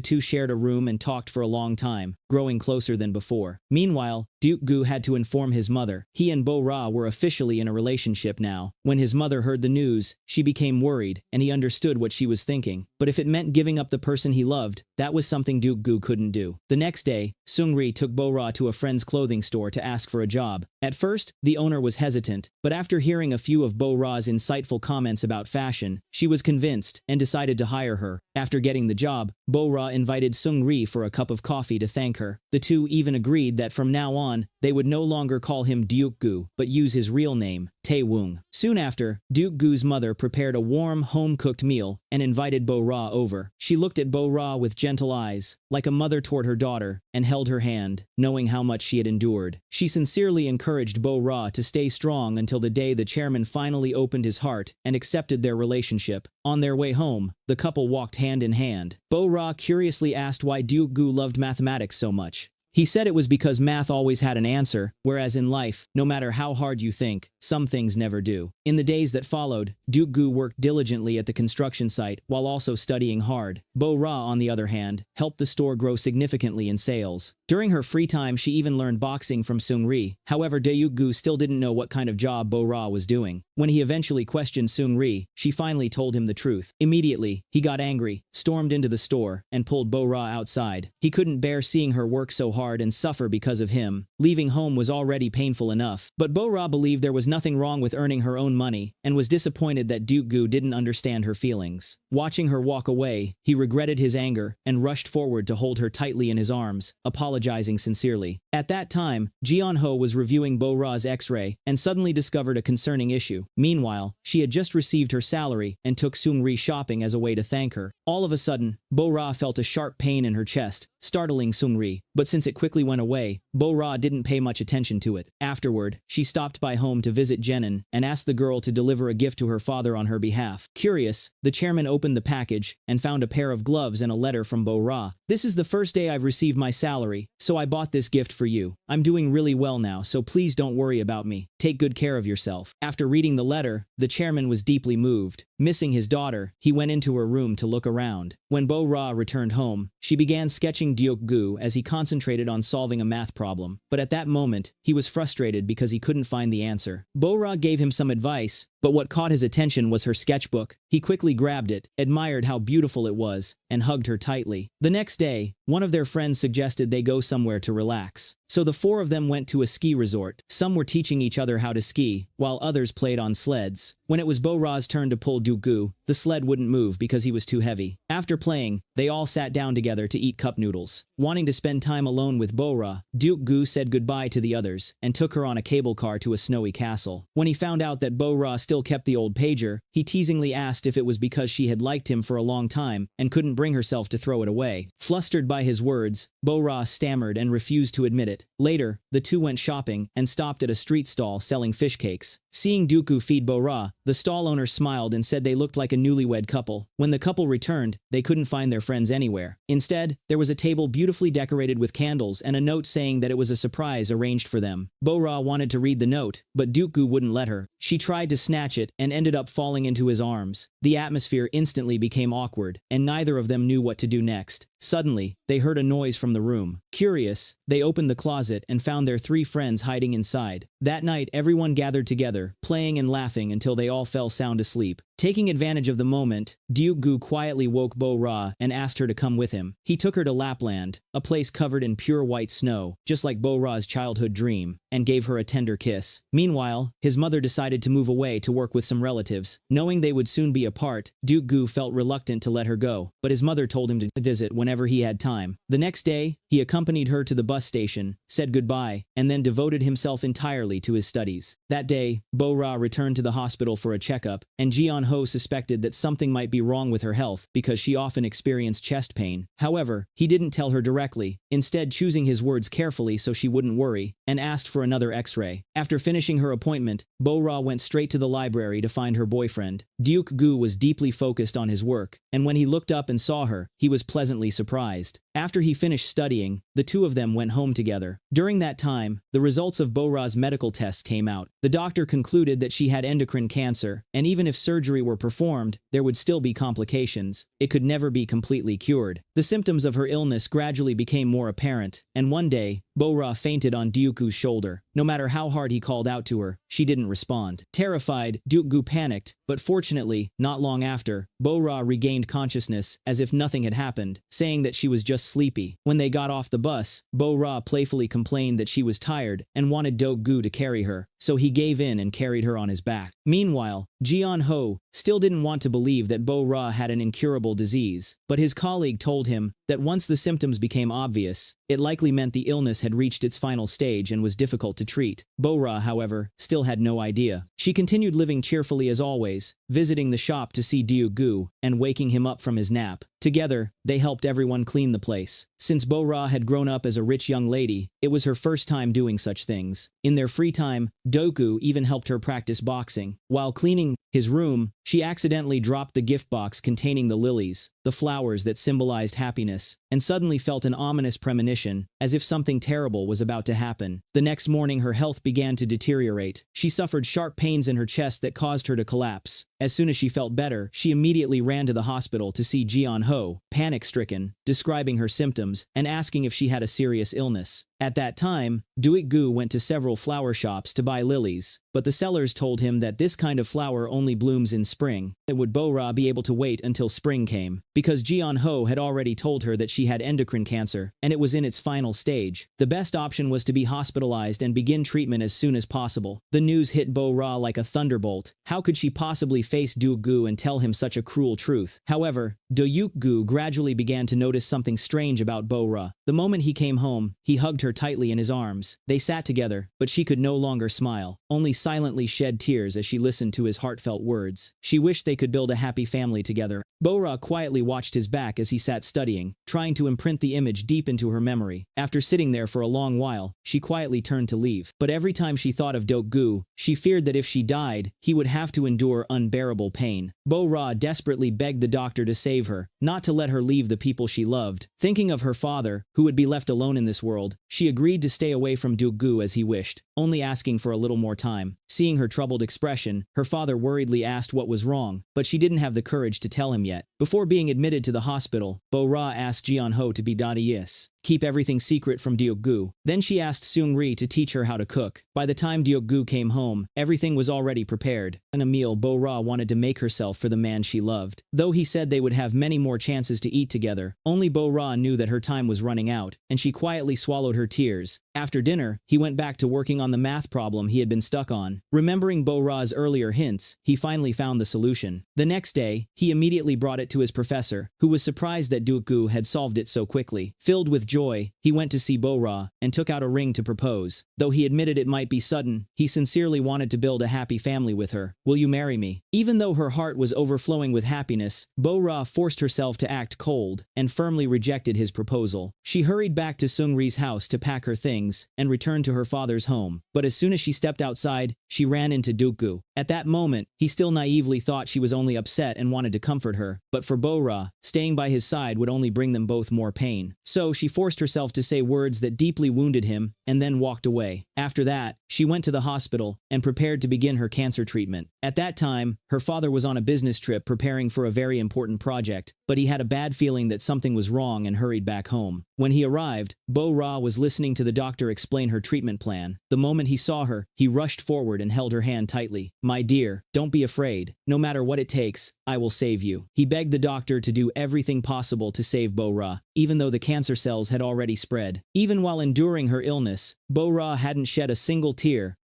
two shared a room and talked for a long time, growing closer than before. Meanwhile, Jungu had to inform his mother. He and Bo-ra were officially in a relationship now. When his mother heard the news, she became worried, and he understood what she was thinking. But if it meant giving up the person he loved, that was something Jungu couldn't do. The next day, Seung-ri took Bo-ra to a friend's clothing store to ask for a job. At first, the owner was hesitant, but after hearing a few of Bo-ra's insightful comments about fashion, she was convinced and decided to hire her. After getting the job, Bo-ra invited Seung-ri for a cup of coffee to thank her. The two even agreed that from now on, they would no longer call him Jungu, but use his real name, Tae-woong. Soon after, Jungu's mother prepared a warm, home-cooked meal and invited Bo-ra over. She looked at Bo-ra with gentle eyes, like a mother toward her daughter, and held her hand, knowing how much she had endured. She sincerely encouraged Bo-ra to stay strong until the day the chairman finally opened his heart and accepted their relationship. On their way home, the couple walked hand in hand. Bo-ra curiously asked why Jungu loved mathematics so much. He said it was because math always had an answer, whereas in life, no matter how hard you think, some things never do. In the days that followed, Jungu worked diligently at the construction site while also studying hard. Bo-ra, on the other hand, helped the store grow significantly in sales. During her free time, she even learned boxing from Seung-ri. However, Jungu still didn't know what kind of job Bo-ra was doing. When he eventually questioned Seung-ri, she finally told him the truth. Immediately, he got angry, stormed into the store, and pulled Bo-ra outside. He couldn't bear seeing her work so hard hard and suffer because of him. Leaving home was already painful enough. But Bo-ra believed there was nothing wrong with earning her own money, and was disappointed that Jungu didn't understand her feelings. Watching her walk away, he regretted his anger, and rushed forward to hold her tightly in his arms, apologizing sincerely. At that time, Jeon-ho was reviewing Bo-ra's x-ray, and suddenly discovered a concerning issue. Meanwhile, she had just received her salary, and took Seung-ri shopping as a way to thank her. All of a sudden, Bo-ra felt a sharp pain in her chest, startling Seung-ri, but since it quickly went away, Bo-ra didn't pay much attention to it. Afterward, she stopped by home to visit Jenin, and asked the girl to deliver a gift to her father on her behalf. Curious, the chairman opened the package, and found a pair of gloves and a letter from Bo-ra. "This is the first day I've received my salary, so I bought this gift for you. I'm doing really well now, so please don't worry about me. Take good care of yourself." After reading the letter, the chairman was deeply moved. Missing his daughter, he went into her room to look around. When Bo-ra returned home, she began sketching Jungu as he concentrated on solving a math problem. But at that moment, he was frustrated because he couldn't find the answer. Bo-ra gave him some advice, but what caught his attention was her sketchbook. He quickly grabbed it, admired how beautiful it was, and hugged her tightly. The next day, one of their friends suggested they go somewhere to relax. So the four of them went to a ski resort. Some were teaching each other how to ski, while others played on sleds. When it was Bo-ra's turn to pull Jungu, the sled wouldn't move because he was too heavy. After playing, they all sat down together to eat cup noodles. Wanting to spend time alone with Bo-ra, Jungu said goodbye to the others, and took her on a cable car to a snowy castle. When he found out that Bo-ra still kept the old pager, he teasingly asked if it was because she had liked him for a long time, and couldn't bring herself to throw it away. Flustered by his words, Bo-ra stammered and refused to admit it. Later, the two went shopping, and stopped at a street stall selling fish cakes. Seeing Jungu feed Bo-ra, the stall owner smiled and said they looked like a newlywed couple. When the couple returned, they couldn't find their friends anywhere. Instead, there was a table beautifully decorated with candles and a note saying that it was a surprise arranged for them. Bo-ra wanted to read the note, but Jungu wouldn't let her. She tried to snatch it and ended up falling into his arms. The atmosphere instantly became awkward, and neither of them knew what to do next. Suddenly, they heard a noise from the room. Curious, they opened the closet and found their three friends hiding inside. That night, everyone gathered together, playing and laughing until they all fell sound asleep. Taking advantage of the moment, Jungu quietly woke Bo-ra and asked her to come with him. He took her to Lapland, a place covered in pure white snow, just like Bo-ra's childhood dream, and gave her a tender kiss. Meanwhile, his mother decided to move away to work with some relatives. Knowing they would soon be apart, Jungu felt reluctant to let her go, but his mother told him to visit whenever he had time. The next day, he accompanied her to the bus station, said goodbye, and then devoted himself entirely to his studies. That day, Bo-ra returned to the hospital for a checkup, and Jeon-ho suspected that something might be wrong with her health because she often experienced chest pain. However, he didn't tell her directly, instead choosing his words carefully so she wouldn't worry, and asked for another x-ray. After finishing her appointment, Bo-ra went straight to the library to find her boyfriend. Jungu was deeply focused on his work, and when he looked up and saw her, he was pleasantly surprised. After he finished studying, the two of them went home together. During that time, the results of Bo-ra's medical tests came out. The doctor concluded that she had endocrine cancer, and even if surgery were performed, there would still be complications. It could never be completely cured. The symptoms of her illness gradually became more apparent, and one day, Bo-ra fainted on Jungu's shoulder. No matter how hard he called out to her, she didn't respond. Terrified, Jungu panicked, but fortunately, not long after, Bo-ra regained consciousness as if nothing had happened, saying that she was just sleepy. When they got off the bus, Bo-ra playfully complained that she was tired and wanted Jungu to carry her, so he gave in and carried her on his back. Meanwhile, Jeon-ho still didn't want to believe that Bo-ra had an incurable disease, but his colleague told him that once the symptoms became obvious, it likely meant the illness had reached its final stage and was difficult to treat. Bo-ra, however, still had no idea. She continued living cheerfully as always, visiting the shop to see Jungu and waking him up from his nap. Together, they helped everyone clean the place. Since Bo-ra had grown up as a rich young lady, it was her first time doing such things. In their free time, Jungu even helped her practice boxing. While cleaning his room, she accidentally dropped the gift box containing the lilies, the flowers that symbolized happiness, and suddenly felt an ominous premonition, as if something terrible was about to happen. The next morning, her health began to deteriorate. She suffered sharp pains in her chest that caused her to collapse. As soon as she felt better, she immediately ran to the hospital to see Jeon-ho, panic-stricken, describing her symptoms and asking if she had a serious illness. At that time, Duik-gu went to several flower shops to buy lilies, but the sellers told him that this kind of flower only blooms in spring. Would Bo-ra be able to wait until spring came? Because Jeon-ho had already told her that she had endocrine cancer, and it was in its final stage. The best option was to be hospitalized and begin treatment as soon as possible. The news hit Bo-ra like a thunderbolt. How could she possibly face Duik-gu and tell him such a cruel truth? However, Do-yuk-gu gradually began to notice something strange about Bo-ra. The moment he came home, he hugged her tightly in his arms. They sat together, but she could no longer smile, only silently shed tears as she listened to his heartfelt words. She wished they could build a happy family together. Bo-ra quietly watched his back as he sat studying, trying to imprint the image deep into her memory. After sitting there for a long while, she quietly turned to leave. But every time she thought of Duik-gu, she feared that if she died, he would have to endure unbearable pain. Bo-ra desperately begged the doctor to save her, not to let her leave the people she loved. Thinking of her father, who would be left alone in this world, she agreed to stay away from Duik-gu as he wished, only asking for a little more time. Seeing her troubled expression, her father worriedly asked what was wrong, but she didn't have the courage to tell him yet. Before being admitted to the hospital, Bo-ra asked Jeon-ho to be Dada-is. Keep everything secret from Duik-gu. Then she asked Seung-ri to teach her how to cook. By the time Duik-gu came home, everything was already prepared. In a meal, Bo-ra wanted to make herself for the man she loved. Though he said they would have many more chances to eat together, only Bo-ra knew that her time was running out, and she quietly swallowed her tears. After dinner, he went back to working on the math problem he had been stuck on. Remembering Bo-ra's earlier hints, he finally found the solution. The next day, he immediately brought it to his professor, who was surprised that Duik-gu had solved it so quickly. Filled with joy, he went to see Bo-ra and took out a ring to propose. Though he admitted it might be sudden, he sincerely wanted to build a happy family with her. "Will you marry me?" Even though her heart was overflowing with happiness, Bo-ra forced herself to act cold and firmly rejected his proposal. She hurried back to Seung-ri's house to pack her things and returned to her father's home. But as soon as she stepped outside, she ran into Duik-gu. At that moment, he still naively thought she was only upset and wanted to comfort her. But for Bo-ra, staying by his side would only bring them both more pain. So she forced herself to say words that deeply wounded him and then walked away. After that, she went to the hospital and prepared to begin her cancer treatment. At that time, her father was on a business trip preparing for a very important project, but he had a bad feeling that something was wrong and hurried back home. When he arrived, Bo-ra was listening to the doctor explain her treatment plan. The moment he saw her, he rushed forward and held her hand tightly. "My dear, don't be afraid. No matter what it takes, I will save you." He begged the doctor to do everything possible to save Bo-ra, even though the cancer cells had already spread. Even while enduring her illness, Bo-ra hadn't shed a single tear,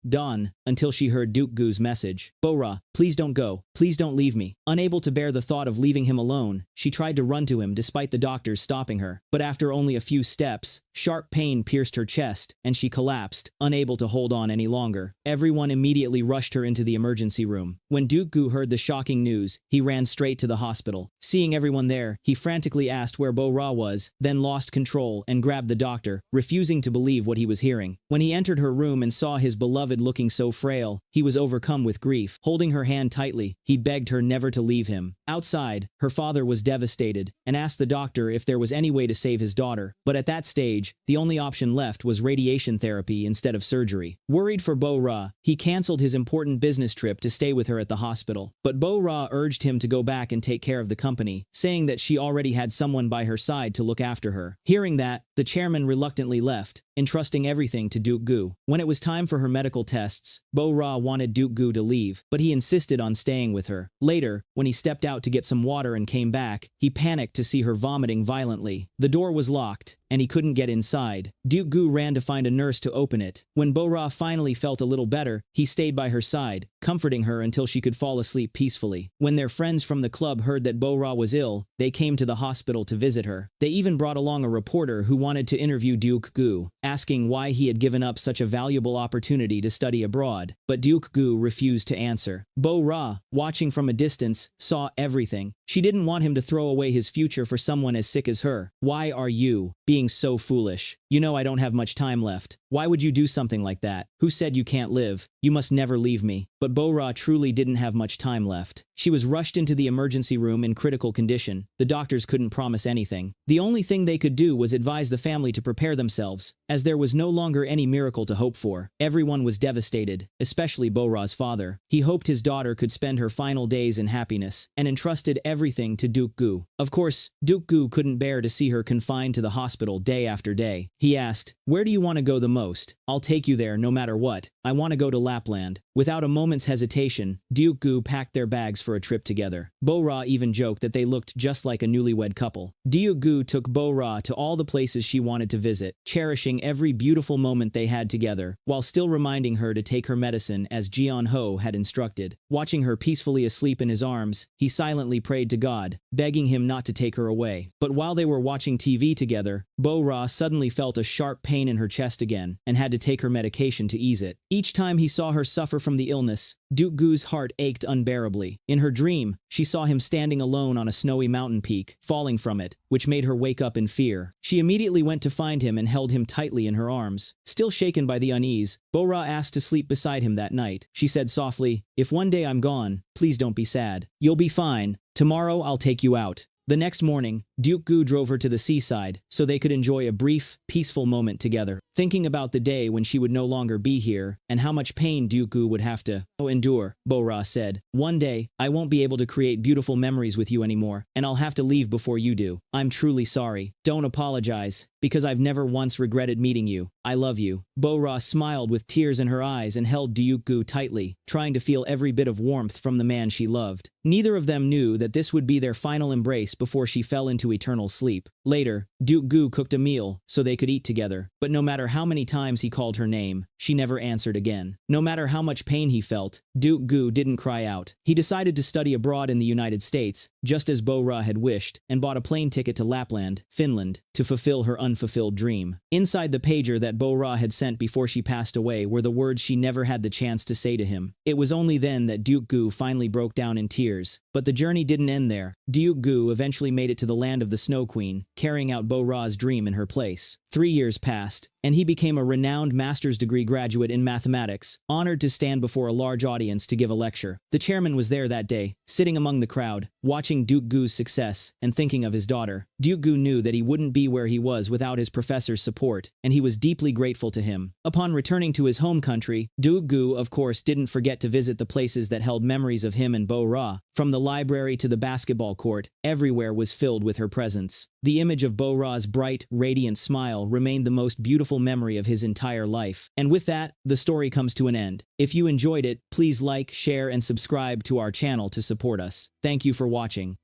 until she heard Duik-gu's message. "Bo-ra, please don't go. Please don't leave me." Unable to bear the thought of leaving him alone, she tried to run to him despite the doctors stopping her. But after only a few steps, sharp pain pierced her chest, and she collapsed, unable to hold on any longer. Everyone immediately rushed her into the emergency room. When Duik-gu heard the shocking news, he ran straight to the hospital. Seeing everyone there, he frantically asked where Bo-ra was, then lost control and grabbed the doctor, refusing to believe what he was hearing. When he entered her room and saw his beloved looking so frail, he was overcome with grief. Holding her hand tightly, he begged her never to leave him. Outside, her father was devastated and asked the doctor if there was any way to save his daughter. But at that stage, the only option left was radiation therapy instead of surgery. Worried for Bo-ra, he canceled his important business trip to stay with her at the hospital. But Bo-ra urged him to go back and take care of the company, saying that she already had someone by her side to look after her. Hearing that, the chairman reluctantly left, entrusting everything to Duik-gu. When it was time for her medical tests, Bo-ra wanted Duik-gu to leave, but he insisted on staying with her. Later, when he stepped out to get some water and came back, he panicked to see her vomiting violently. The door was locked, and he couldn't get inside. Duik-gu ran to find a nurse to open it. When Bo-ra finally felt a little better, he stayed by her side, comforting her until she could fall asleep peacefully. When their friends from the club heard that Bo-ra was ill, they came to the hospital to visit her. They even brought along a reporter who wanted to interview Duik-gu, asking why he had given up such a valuable opportunity to study abroad. But Duik-gu refused to answer. Bo-ra, watching from a distance, saw everything. She didn't want him to throw away his future for someone as sick as her. "Why are you being so foolish? You know I don't have much time left. Why would you do something like that? Who said you can't live? You must never leave me." But Bo-ra truly didn't have much time left. She was rushed into the emergency room in critical condition. The doctors couldn't promise anything. The only thing they could do was advise the family to prepare themselves, as there was no longer any miracle to hope for. Everyone was devastated, especially Bo-ra's father. He hoped his daughter could spend her final days in happiness, and entrusted every everything to Duke Gu. Of course, Duke Gu couldn't bear to see her confined to the hospital day after day. He asked, "Where do you want to go the most? I'll take you there no matter what. I want to go to Lapland." Without a moment's hesitation, Duke Gu packed their bags for a trip together. Bo-ra even joked that they looked just like a newlywed couple. Duke Gu took Bo-ra to all the places she wanted to visit, cherishing every beautiful moment they had together, while still reminding her to take her medicine as Jian-ho had instructed. Watching her peacefully asleep in his arms, he silently prayed to God, begging him not to take her away. But while they were watching TV together, Bo-ra suddenly felt a sharp pain in her chest again, and had to take her medication to ease it. Each time he saw her suffer from the illness, Duke Gu's heart ached unbearably. In her dream, she saw him standing alone on a snowy mountain peak, falling from it, which made her wake up in fear. She immediately went to find him and held him tightly in her arms. Still shaken by the unease, Bo-ra asked to sleep beside him that night. She said softly, "If one day I'm gone, please don't be sad. You'll be fine. Tomorrow I'll take you out." The next morning, Duke Gu drove her to the seaside so they could enjoy a brief, peaceful moment together. Thinking about the day when she would no longer be here and how much pain Duke Gu would have to endure, Bo-ra said, "One day, I won't be able to create beautiful memories with you anymore, and I'll have to leave before you do. I'm truly sorry. Don't apologize, because I've never once regretted meeting you. I love you." Bo-ra smiled with tears in her eyes and held Duke Gu tightly, trying to feel every bit of warmth from the man she loved. Neither of them knew that this would be their final embrace before she fell into eternal sleep. Later, Duke Gu cooked a meal so they could eat together, but no matter how many times he called her name, she never answered again. No matter how much pain he felt, Duke Gu didn't cry out. He decided to study abroad in the United States, just as Bo-ra had wished, and bought a plane ticket to Lapland, Finland, to fulfill her unfulfilled dream. Inside the pager that Bo-ra had sent before she passed away were the words she never had the chance to say to him. It was only then that Duke Gu finally broke down in tears. But the journey didn't end there. Duke Gu eventually made it to the land of the Snow Queen, carrying out Bo-ra's dream in her place. 3 years passed, and he became a renowned master's degree graduate in mathematics, honored to stand before a large audience to give a lecture. The chairman was there that day, sitting among the crowd, watching Duke Gu's success and thinking of his daughter. Duke Gu knew that he wouldn't be where he was without his professor's support, and he was deeply grateful to him. Upon returning to his home country, Duke Gu, of course, didn't forget to visit the places that held memories of him and Bo-ra. From the library to the basketball court, everywhere was filled with her presence. The image of Bo-ra's bright, radiant smile remained the most beautiful memory of his entire life. And with that, the story comes to an end. If you enjoyed it, please like, share, and subscribe to our channel to support us. Thank you for watching.